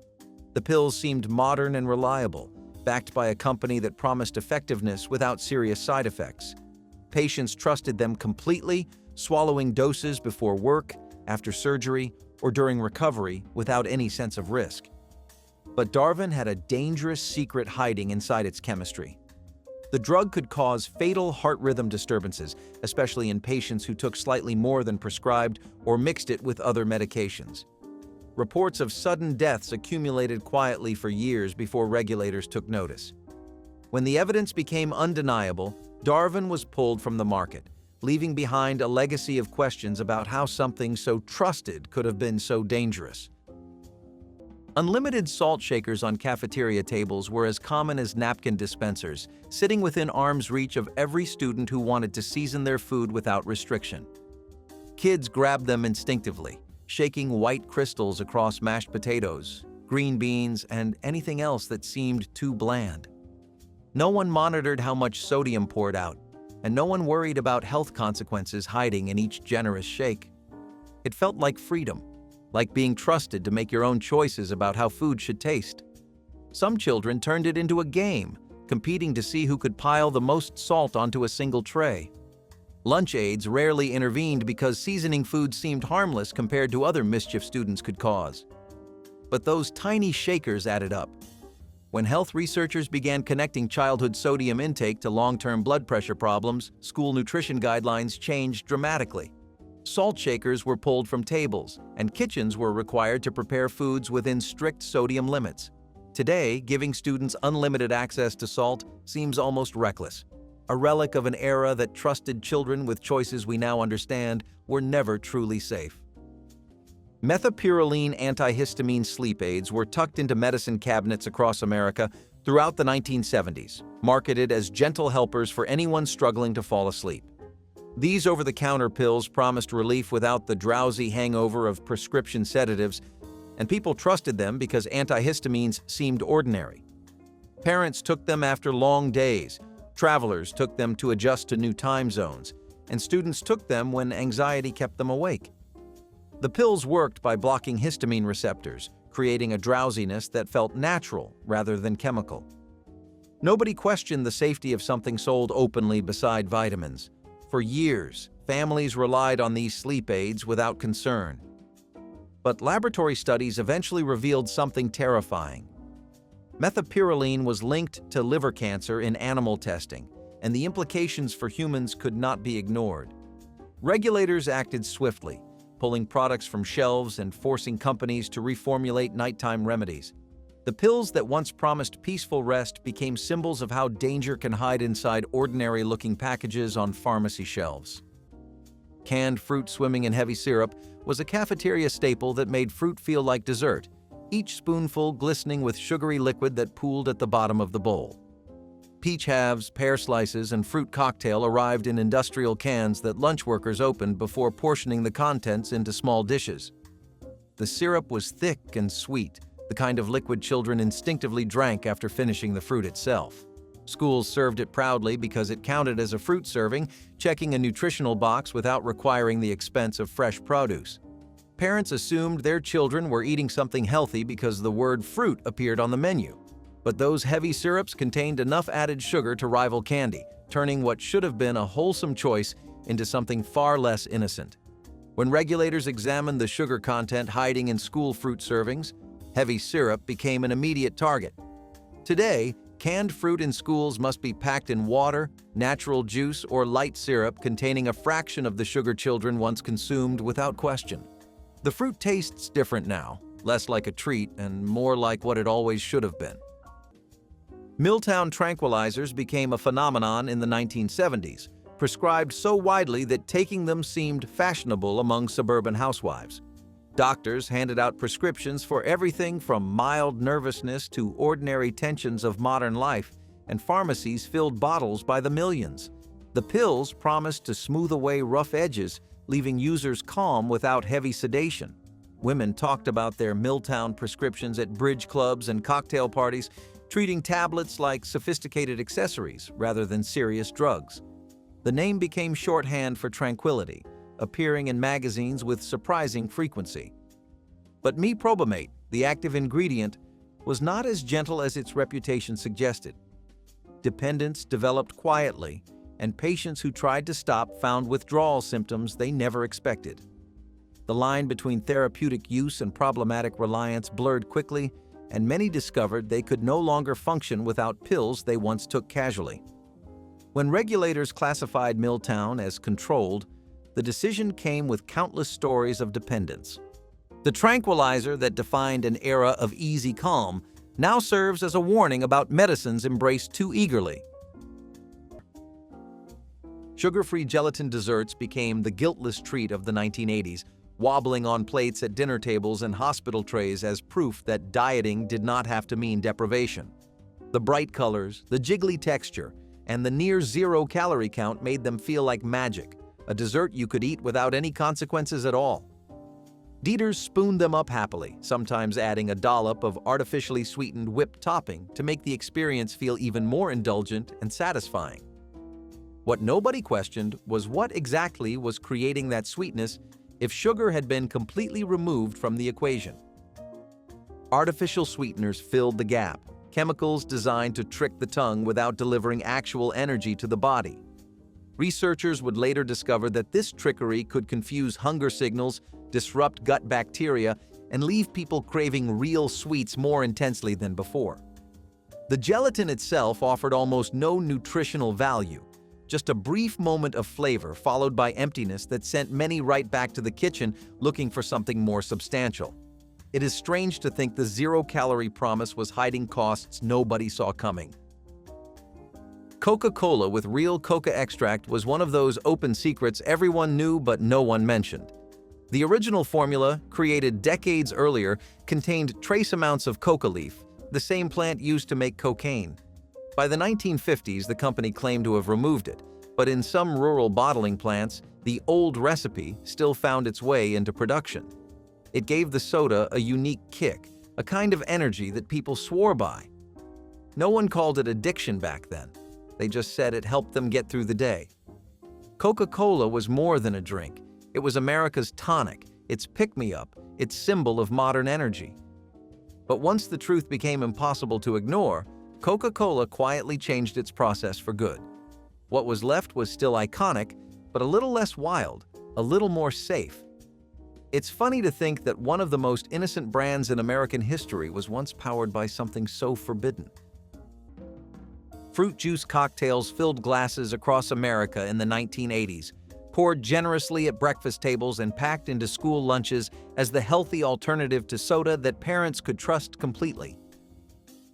S1: The pills seemed modern and reliable, backed by a company that promised effectiveness without serious side effects. Patients trusted them completely, swallowing doses before work, after surgery, or during recovery without any sense of risk. But Darvon had a dangerous secret hiding inside its chemistry. The drug could cause fatal heart rhythm disturbances, especially in patients who took slightly more than prescribed or mixed it with other medications. Reports of sudden deaths accumulated quietly for years before regulators took notice. When the evidence became undeniable, Darvon was pulled from the market, leaving behind a legacy of questions about how something so trusted could have been so dangerous. Unlimited salt shakers on cafeteria tables were as common as napkin dispensers, sitting within arm's reach of every student who wanted to season their food without restriction. Kids grabbed them instinctively, shaking white crystals across mashed potatoes, green beans, and anything else that seemed too bland. No one monitored how much sodium poured out, and no one worried about health consequences hiding in each generous shake. It felt like freedom, like being trusted to make your own choices about how food should taste. Some children turned it into a game, competing to see who could pile the most salt onto a single tray. Lunch aides rarely intervened because seasoning food seemed harmless compared to other mischief students could cause. But those tiny shakers added up. When health researchers began connecting childhood sodium intake to long-term blood pressure problems, school nutrition guidelines changed dramatically. Salt shakers were pulled from tables, and kitchens were required to prepare foods within strict sodium limits. Today, giving students unlimited access to salt seems almost reckless, a relic of an era that trusted children with choices we now understand were never truly safe. Methapurylene antihistamine sleep aids were tucked into medicine cabinets across America throughout the 1970s, marketed as gentle helpers for anyone struggling to fall asleep. These over-the-counter pills promised relief without the drowsy hangover of prescription sedatives, and people trusted them because antihistamines seemed ordinary. Parents took them after long days, travelers took them to adjust to new time zones, and students took them when anxiety kept them awake. The pills worked by blocking histamine receptors, creating a drowsiness that felt natural rather than chemical. Nobody questioned the safety of something sold openly beside vitamins. For years, families relied on these sleep aids without concern. But laboratory studies eventually revealed something terrifying. Methapyroline was linked to liver cancer in animal testing, and the implications for humans could not be ignored. Regulators acted swiftly, pulling products from shelves and forcing companies to reformulate nighttime remedies. The pills that once promised peaceful rest became symbols of how danger can hide inside ordinary-looking packages on pharmacy shelves. Canned fruit swimming in heavy syrup was a cafeteria staple that made fruit feel like dessert, each spoonful glistening with sugary liquid that pooled at the bottom of the bowl. Peach halves, pear slices, and fruit cocktail arrived in industrial cans that lunch workers opened before portioning the contents into small dishes. The syrup was thick and sweet, the kind of liquid children instinctively drank after finishing the fruit itself. Schools served it proudly because it counted as a fruit serving, checking a nutritional box without requiring the expense of fresh produce. Parents assumed their children were eating something healthy because the word fruit appeared on the menu. But those heavy syrups contained enough added sugar to rival candy, turning what should have been a wholesome choice into something far less innocent. When regulators examined the sugar content hiding in school fruit servings, heavy syrup became an immediate target. Today, canned fruit in schools must be packed in water, natural juice, or light syrup containing a fraction of the sugar children once consumed without question. The fruit tastes different now, less like a treat and more like what it always should have been. Milltown tranquilizers became a phenomenon in the 1970s, prescribed so widely that taking them seemed fashionable among suburban housewives. Doctors handed out prescriptions for everything from mild nervousness to ordinary tensions of modern life, and pharmacies filled bottles by the millions. The pills promised to smooth away rough edges, leaving users calm without heavy sedation. Women talked about their Milltown prescriptions at bridge clubs and cocktail parties, treating tablets like sophisticated accessories rather than serious drugs. The name became shorthand for tranquility, appearing in magazines with surprising frequency. But meprobamate, the active ingredient, was not as gentle as its reputation suggested. Dependence developed quietly, and patients who tried to stop found withdrawal symptoms they never expected. The line between therapeutic use and problematic reliance blurred quickly, and many discovered they could no longer function without pills they once took casually. When regulators classified Milltown as controlled, the decision came with countless stories of dependence. The tranquilizer that defined an era of easy calm now serves as a warning about medicines embraced too eagerly. Sugar-free gelatin desserts became the guiltless treat of the 1980s, wobbling on plates at dinner tables and hospital trays as proof that dieting did not have to mean deprivation. The bright colors, the jiggly texture, and the near-zero calorie count made them feel like magic, a dessert you could eat without any consequences at all. Dieters spooned them up happily, sometimes adding a dollop of artificially sweetened whipped topping to make the experience feel even more indulgent and satisfying. What nobody questioned was what exactly was creating that sweetness if sugar had been completely removed from the equation. Artificial sweeteners filled the gap, chemicals designed to trick the tongue without delivering actual energy to the body. Researchers would later discover that this trickery could confuse hunger signals, disrupt gut bacteria, and leave people craving real sweets more intensely than before. The gelatin itself offered almost no nutritional value, just a brief moment of flavor followed by emptiness that sent many right back to the kitchen looking for something more substantial. It is strange to think the zero-calorie promise was hiding costs nobody saw coming. Coca-Cola with real coca extract was one of those open secrets everyone knew but no one mentioned. The original formula, created decades earlier, contained trace amounts of coca leaf, the same plant used to make cocaine. By the 1950s, the company claimed to have removed it, but in some rural bottling plants, the old recipe still found its way into production. It gave the soda a unique kick, a kind of energy that people swore by. No one called it addiction back then. They just said it helped them get through the day. Coca-Cola was more than a drink. It was America's tonic. its pick-me-up, its symbol of modern energy. But once the truth became impossible to ignore, Coca-Cola quietly changed its process for good. What was left was still iconic, but a little less wild, a little more safe. It's funny to think that one of the most innocent brands in American history was once powered by something so forbidden. Fruit juice cocktails filled glasses across America in the 1980s, poured generously at breakfast tables and packed into school lunches as the healthy alternative to soda that parents could trust completely.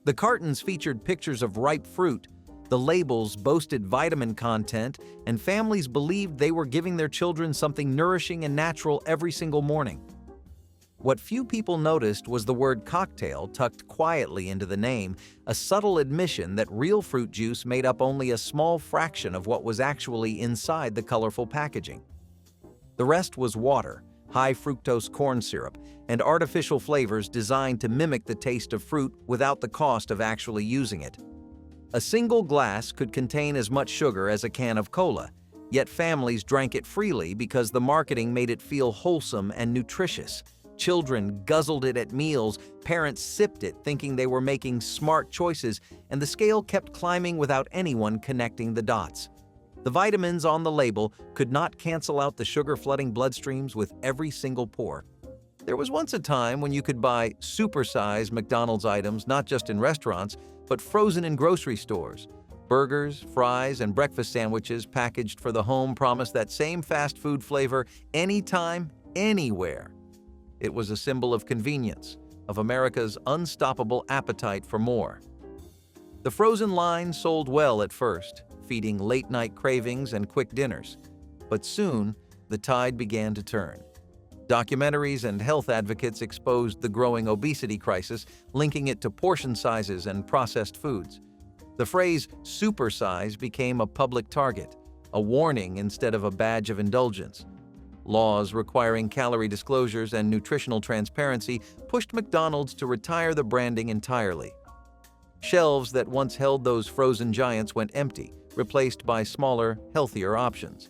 S1: The cartons featured pictures of ripe fruit, the labels boasted vitamin content, and families believed they were giving their children something nourishing and natural every single morning. What few people noticed was the word cocktail tucked quietly into the name, a subtle admission that real fruit juice made up only a small fraction of what was actually inside the colorful packaging. The rest was water, high fructose corn syrup, and artificial flavors designed to mimic the taste of fruit without the cost of actually using it. A single glass could contain as much sugar as a can of cola, yet families drank it freely because the marketing made it feel wholesome and nutritious. Children guzzled it at meals, parents sipped it thinking they were making smart choices, and the scale kept climbing without anyone connecting the dots. The vitamins on the label could not cancel out the sugar-flooding bloodstreams with every single pour. There was once a time when you could buy super-size McDonald's items not just in restaurants, but frozen in grocery stores. Burgers, fries, and breakfast sandwiches packaged for the home promised that same fast food flavor anytime, anywhere. It was a symbol of convenience, of America's unstoppable appetite for more. The frozen line sold well at first, feeding late-night cravings and quick dinners. But soon, the tide began to turn. Documentaries and health advocates exposed the growing obesity crisis, linking it to portion sizes and processed foods. The phrase "supersize" became a public target, a warning instead of a badge of indulgence. Laws requiring calorie disclosures and nutritional transparency pushed McDonald's to retire the branding entirely. Shelves that once held those frozen giants went empty, replaced by smaller, healthier options.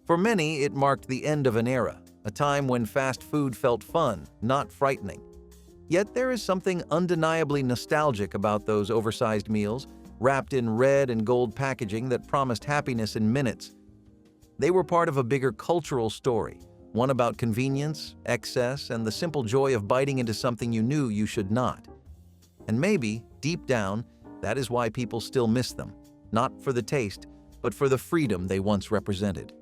S1: For many, it marked the end of an era, a time when fast food felt fun, not frightening. Yet there is something undeniably nostalgic about those oversized meals, wrapped in red and gold packaging that promised happiness in minutes. They were part of a bigger cultural story, one about convenience, excess, and the simple joy of biting into something you knew you should not. And maybe, deep down, that is why people still miss them, not for the taste, but for the freedom they once represented.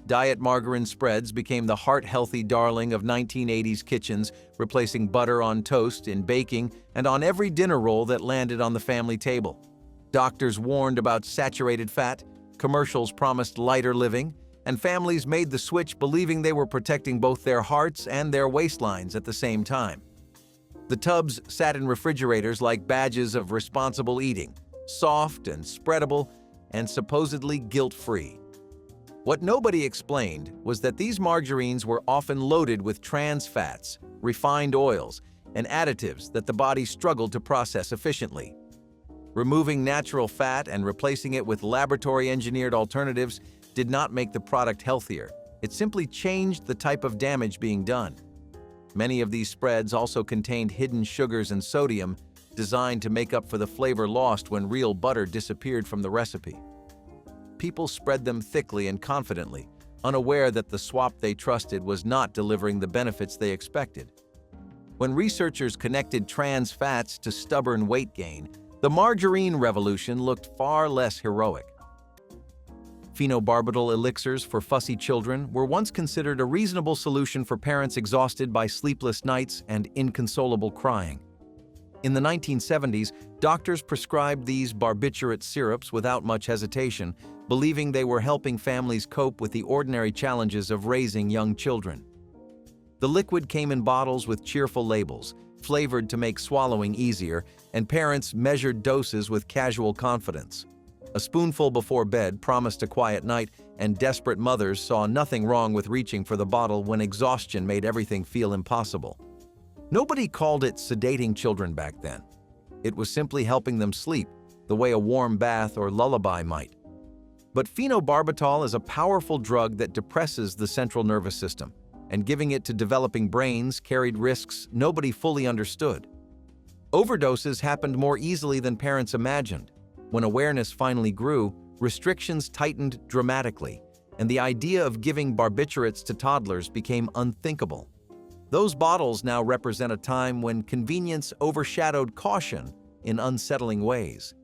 S1: Diet margarine spreads became the heart-healthy darling of 1980s kitchens, replacing butter on toast, in baking, and on every dinner roll that landed on the family table. Doctors warned about saturated fat, commercials promised lighter living, and families made the switch believing they were protecting both their hearts and their waistlines at the same time. The tubs sat in refrigerators like badges of responsible eating, soft and spreadable, and supposedly guilt-free. What nobody explained was that these margarines were often loaded with trans fats, refined oils, and additives that the body struggled to process efficiently. Removing natural fat and replacing it with laboratory-engineered alternatives did not make the product healthier. It simply changed the type of damage being done. Many of these spreads also contained hidden sugars and sodium, designed to make up for the flavor lost when real butter disappeared from the recipe. People spread them thickly and confidently, unaware that the swap they trusted was not delivering the benefits they expected. When researchers connected trans fats to stubborn weight gain, the margarine revolution looked far less heroic. Phenobarbital elixirs for fussy children were once considered a reasonable solution for parents exhausted by sleepless nights and inconsolable crying. In the 1970s, doctors prescribed these barbiturate syrups without much hesitation, believing they were helping families cope with the ordinary challenges of raising young children. The liquid came in bottles with cheerful labels, flavored to make swallowing easier, and parents measured doses with casual confidence. A spoonful before bed promised a quiet night, and desperate mothers saw nothing wrong with reaching for the bottle when exhaustion made everything feel impossible. Nobody called it sedating children back then. It was simply helping them sleep, the way a warm bath or lullaby might. But phenobarbital is a powerful drug that depresses the central nervous system, and giving it to developing brains carried risks nobody fully understood. Overdoses happened more easily than parents imagined. When awareness finally grew, restrictions tightened dramatically, and the idea of giving barbiturates to toddlers became unthinkable. Those bottles now represent a time when convenience overshadowed caution in unsettling ways.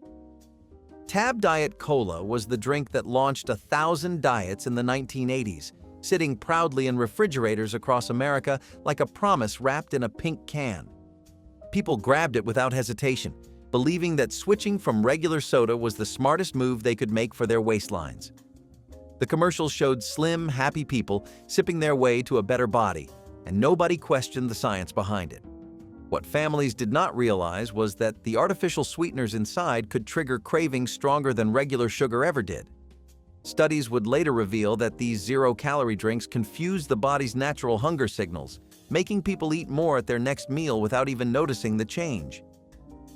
S1: Tab Diet Cola was the drink that launched 1,000 diets in the 1980s, sitting proudly in refrigerators across America like a promise wrapped in a pink can. People grabbed it without hesitation, believing that switching from regular soda was the smartest move they could make for their waistlines. The commercials showed slim, happy people sipping their way to a better body, and nobody questioned the science behind it. What families did not realize was that the artificial sweeteners inside could trigger cravings stronger than regular sugar ever did. Studies would later reveal that these zero-calorie drinks confuse the body's natural hunger signals, making people eat more at their next meal without even noticing the change.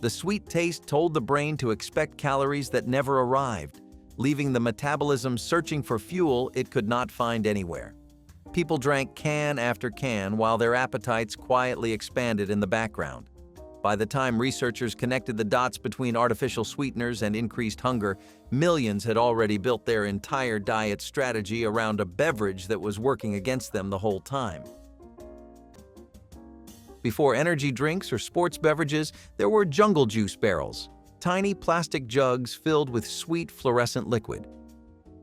S1: The sweet taste told the brain to expect calories that never arrived, leaving the metabolism searching for fuel it could not find anywhere. People drank can after can while their appetites quietly expanded in the background. By the time researchers connected the dots between artificial sweeteners and increased hunger, millions had already built their entire diet strategy around a beverage that was working against them the whole time. Before energy drinks or sports beverages, there were jungle juice barrels, tiny plastic jugs filled with sweet fluorescent liquid.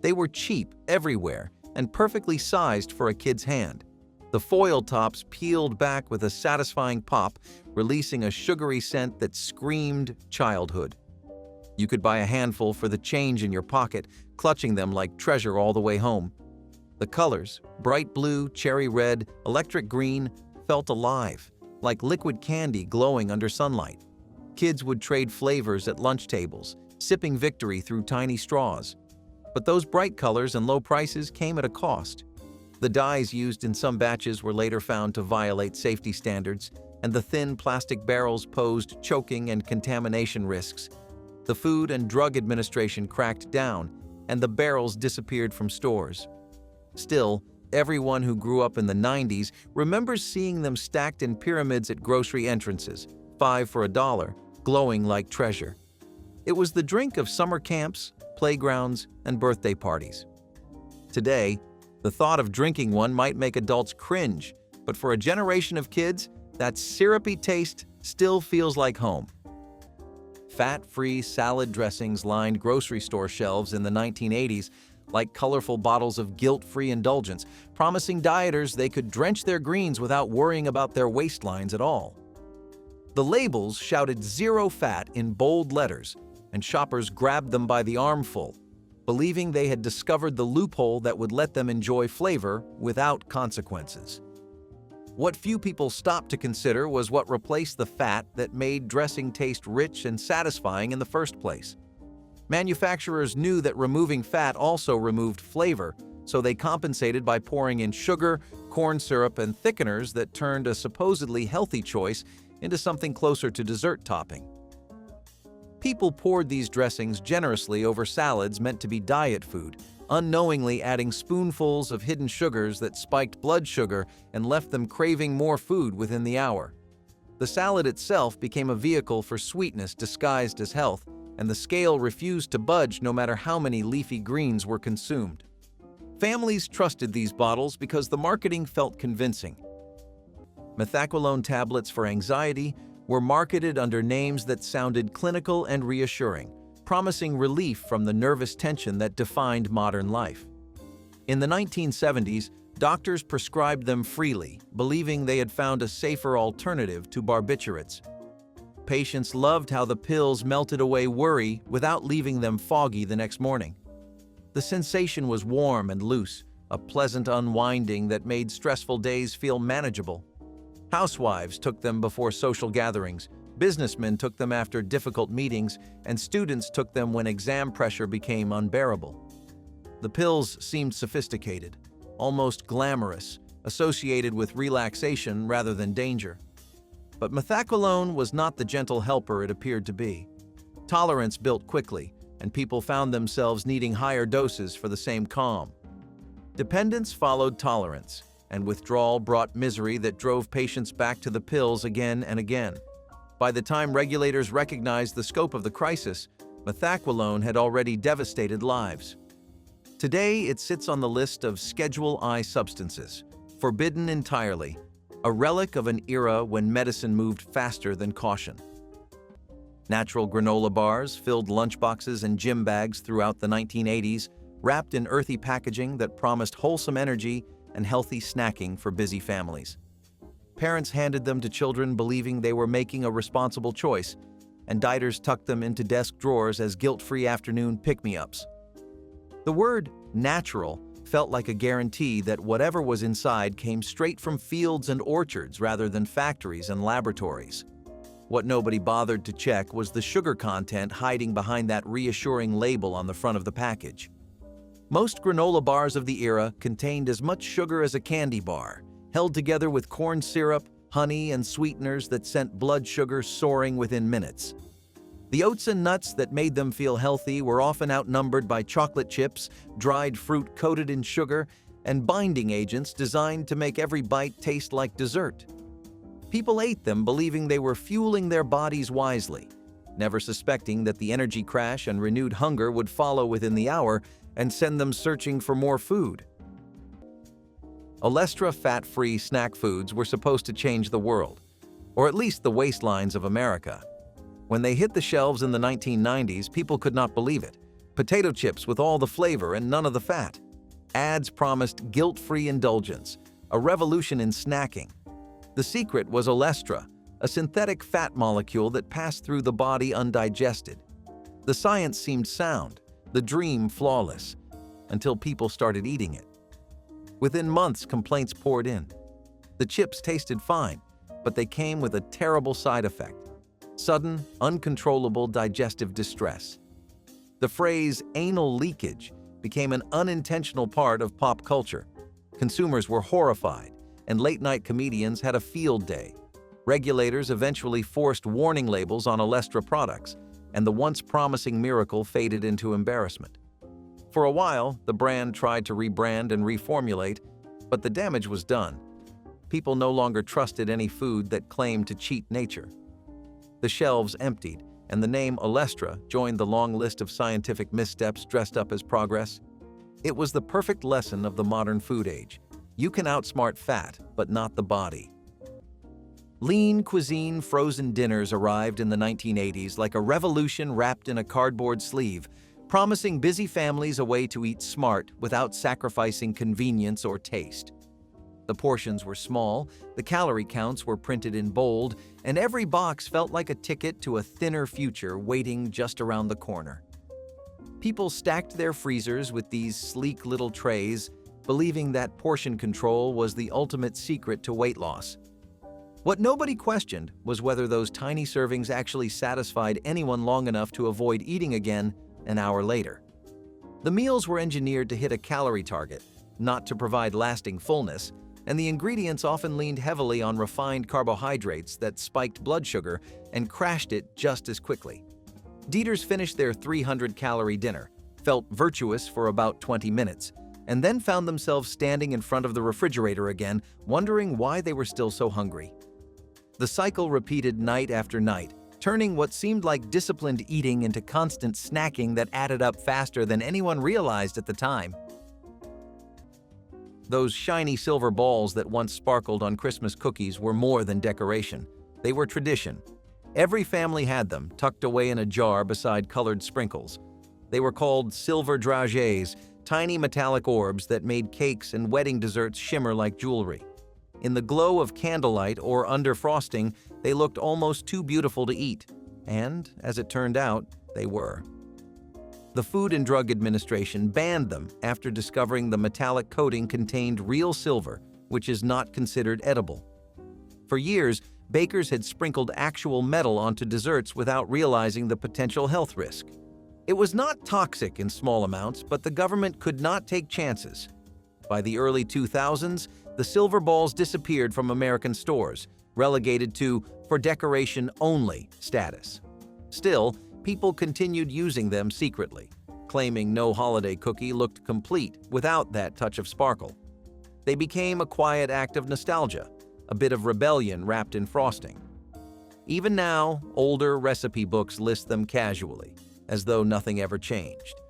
S1: They were cheap everywhere and perfectly sized for a kid's hand. The foil tops peeled back with a satisfying pop, releasing a sugary scent that screamed childhood. You could buy a handful for the change in your pocket, clutching them like treasure all the way home. The colors, bright blue, cherry red, electric green, felt alive, like liquid candy glowing under sunlight. Kids would trade flavors at lunch tables, sipping victory through tiny straws. But those bright colors and low prices came at a cost. The dyes used in some batches were later found to violate safety standards, and the thin plastic barrels posed choking and contamination risks. The Food and Drug Administration cracked down, and the barrels disappeared from stores. Still, everyone who grew up in the 90s remembers seeing them stacked in pyramids at grocery entrances, 5 for $1, glowing like treasure. It was the drink of summer camps, playgrounds, and birthday parties. Today, the thought of drinking one might make adults cringe, but for a generation of kids, that syrupy taste still feels like home. Fat-free salad dressings lined grocery store shelves in the 1980s like colorful bottles of guilt-free indulgence, promising dieters they could drench their greens without worrying about their waistlines at all. The labels shouted "zero fat" in bold letters, and shoppers grabbed them by the armful, believing they had discovered the loophole that would let them enjoy flavor without consequences. What few people stopped to consider was what replaced the fat that made dressing taste rich and satisfying in the first place. Manufacturers knew that removing fat also removed flavor, so they compensated by pouring in sugar, corn syrup, and thickeners that turned a supposedly healthy choice into something closer to dessert topping. People poured these dressings generously over salads meant to be diet food, unknowingly adding spoonfuls of hidden sugars that spiked blood sugar and left them craving more food within the hour. The salad itself became a vehicle for sweetness disguised as health, and the scale refused to budge no matter how many leafy greens were consumed. Families trusted these bottles because the marketing felt convincing. Methaqualone tablets for anxiety were marketed under names that sounded clinical and reassuring, promising relief from the nervous tension that defined modern life. In the 1970s, doctors prescribed them freely, believing they had found a safer alternative to barbiturates. Patients loved how the pills melted away worry without leaving them foggy the next morning. The sensation was warm and loose, a pleasant unwinding that made stressful days feel manageable. Housewives took them before social gatherings, businessmen took them after difficult meetings, and students took them when exam pressure became unbearable. The pills seemed sophisticated, almost glamorous, associated with relaxation rather than danger. But methaqualone was not the gentle helper it appeared to be. Tolerance built quickly, and people found themselves needing higher doses for the same calm. Dependence followed tolerance, and withdrawal brought misery that drove patients back to the pills again and again. By the time regulators recognized the scope of the crisis, methaqualone had already devastated lives. Today, it sits on the list of Schedule I substances, forbidden entirely, a relic of an era when medicine moved faster than caution. Natural granola bars filled lunchboxes and gym bags throughout the 1980s, wrapped in earthy packaging that promised wholesome energy and healthy snacking for busy families. Parents handed them to children believing they were making a responsible choice, and dieters tucked them into desk drawers as guilt-free afternoon pick-me-ups. The word natural felt like a guarantee that whatever was inside came straight from fields and orchards rather than factories and laboratories. What nobody bothered to check was the sugar content hiding behind that reassuring label on the front of the package. Most granola bars of the era contained as much sugar as a candy bar, held together with corn syrup, honey, and sweeteners that sent blood sugar soaring within minutes. The oats and nuts that made them feel healthy were often outnumbered by chocolate chips, dried fruit coated in sugar, and binding agents designed to make every bite taste like dessert. People ate them believing they were fueling their bodies wisely, never suspecting that the energy crash and renewed hunger would follow within the hour and send them searching for more food. Olestra fat-free snack foods were supposed to change the world, or at least the waistlines of America. When they hit the shelves in the 1990s, people could not believe it. Potato chips with all the flavor and none of the fat. Ads promised guilt-free indulgence, a revolution in snacking. The secret was Olestra, a synthetic fat molecule that passed through the body undigested. The science seemed sound, the dream flawless, until people started eating it. Within months, complaints poured in. The chips tasted fine, but they came with a terrible side effect: sudden, uncontrollable digestive distress. The phrase anal leakage became an unintentional part of pop culture. Consumers were horrified, and late-night comedians had a field day. Regulators eventually forced warning labels on Olestra products, and the once promising miracle faded into embarrassment. For a while, the brand tried to rebrand and reformulate, but the damage was done. People no longer trusted any food that claimed to cheat nature. The shelves emptied, and the name Olestra joined the long list of scientific missteps dressed up as progress. It was the perfect lesson of the modern food age. You can outsmart fat, but not the body. Lean cuisine frozen dinners arrived in the 1980s like a revolution wrapped in a cardboard sleeve, promising busy families a way to eat smart without sacrificing convenience or taste. The portions were small, the calorie counts were printed in bold, and every box felt like a ticket to a thinner future waiting just around the corner. People stacked their freezers with these sleek little trays, believing that portion control was the ultimate secret to weight loss. What nobody questioned was whether those tiny servings actually satisfied anyone long enough to avoid eating again an hour later. The meals were engineered to hit a calorie target, not to provide lasting fullness, and the ingredients often leaned heavily on refined carbohydrates that spiked blood sugar and crashed it just as quickly. Dieters finished their 300-calorie dinner, felt virtuous for about 20 minutes, and then found themselves standing in front of the refrigerator again, wondering why they were still so hungry. The cycle repeated night after night, turning what seemed like disciplined eating into constant snacking that added up faster than anyone realized at the time. Those shiny silver balls that once sparkled on Christmas cookies were more than decoration. They were tradition. Every family had them, tucked away in a jar beside colored sprinkles. They were called silver dragées, tiny metallic orbs that made cakes and wedding desserts shimmer like jewelry. In the glow of candlelight or under frosting, they looked almost too beautiful to eat. And, as it turned out, they were. The Food and Drug Administration banned them after discovering the metallic coating contained real silver, which is not considered edible. For years, bakers had sprinkled actual metal onto desserts without realizing the potential health risk. It was not toxic in small amounts, but the government could not take chances. By the early 2000s, the silver balls disappeared from American stores, relegated to "for decoration only" status. Still, people continued using them secretly, claiming no holiday cookie looked complete without that touch of sparkle. They became a quiet act of nostalgia, a bit of rebellion wrapped in frosting. Even now, older recipe books list them casually, as though nothing ever changed.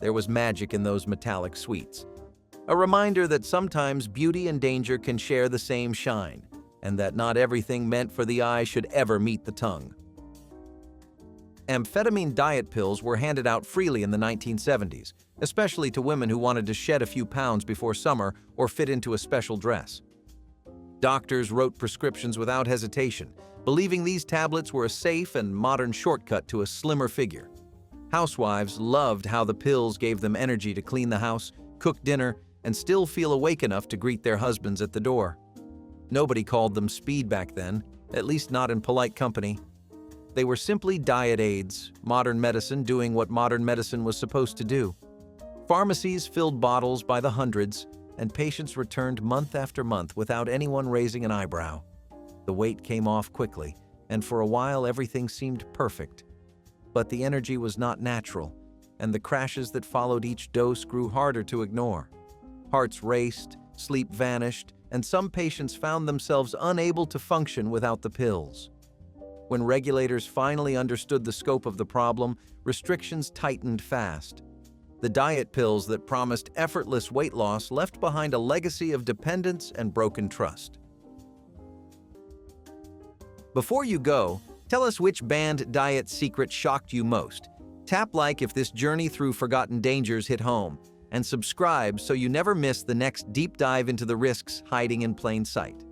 S1: There was magic in those metallic sweets, a reminder that sometimes beauty and danger can share the same shine, and that not everything meant for the eye should ever meet the tongue. Amphetamine diet pills were handed out freely in the 1970s, especially to women who wanted to shed a few pounds before summer or fit into a special dress. Doctors wrote prescriptions without hesitation, believing these tablets were a safe and modern shortcut to a slimmer figure. Housewives loved how the pills gave them energy to clean the house, cook dinner, and still feel awake enough to greet their husbands at the door. Nobody called them speed back then, at least not in polite company. They were simply diet aids, modern medicine doing what modern medicine was supposed to do. Pharmacies filled bottles by the hundreds, and patients returned month after month without anyone raising an eyebrow. The weight came off quickly, and for a while everything seemed perfect. But the energy was not natural, and the crashes that followed each dose grew harder to ignore. Hearts raced, sleep vanished, and some patients found themselves unable to function without the pills. When regulators finally understood the scope of the problem, restrictions tightened fast. The diet pills that promised effortless weight loss left behind a legacy of dependence and broken trust. Before you go, tell us which banned diet secret shocked you most. Tap like if this journey through forgotten dangers hit home, and subscribe so you never miss the next deep dive into the risks hiding in plain sight.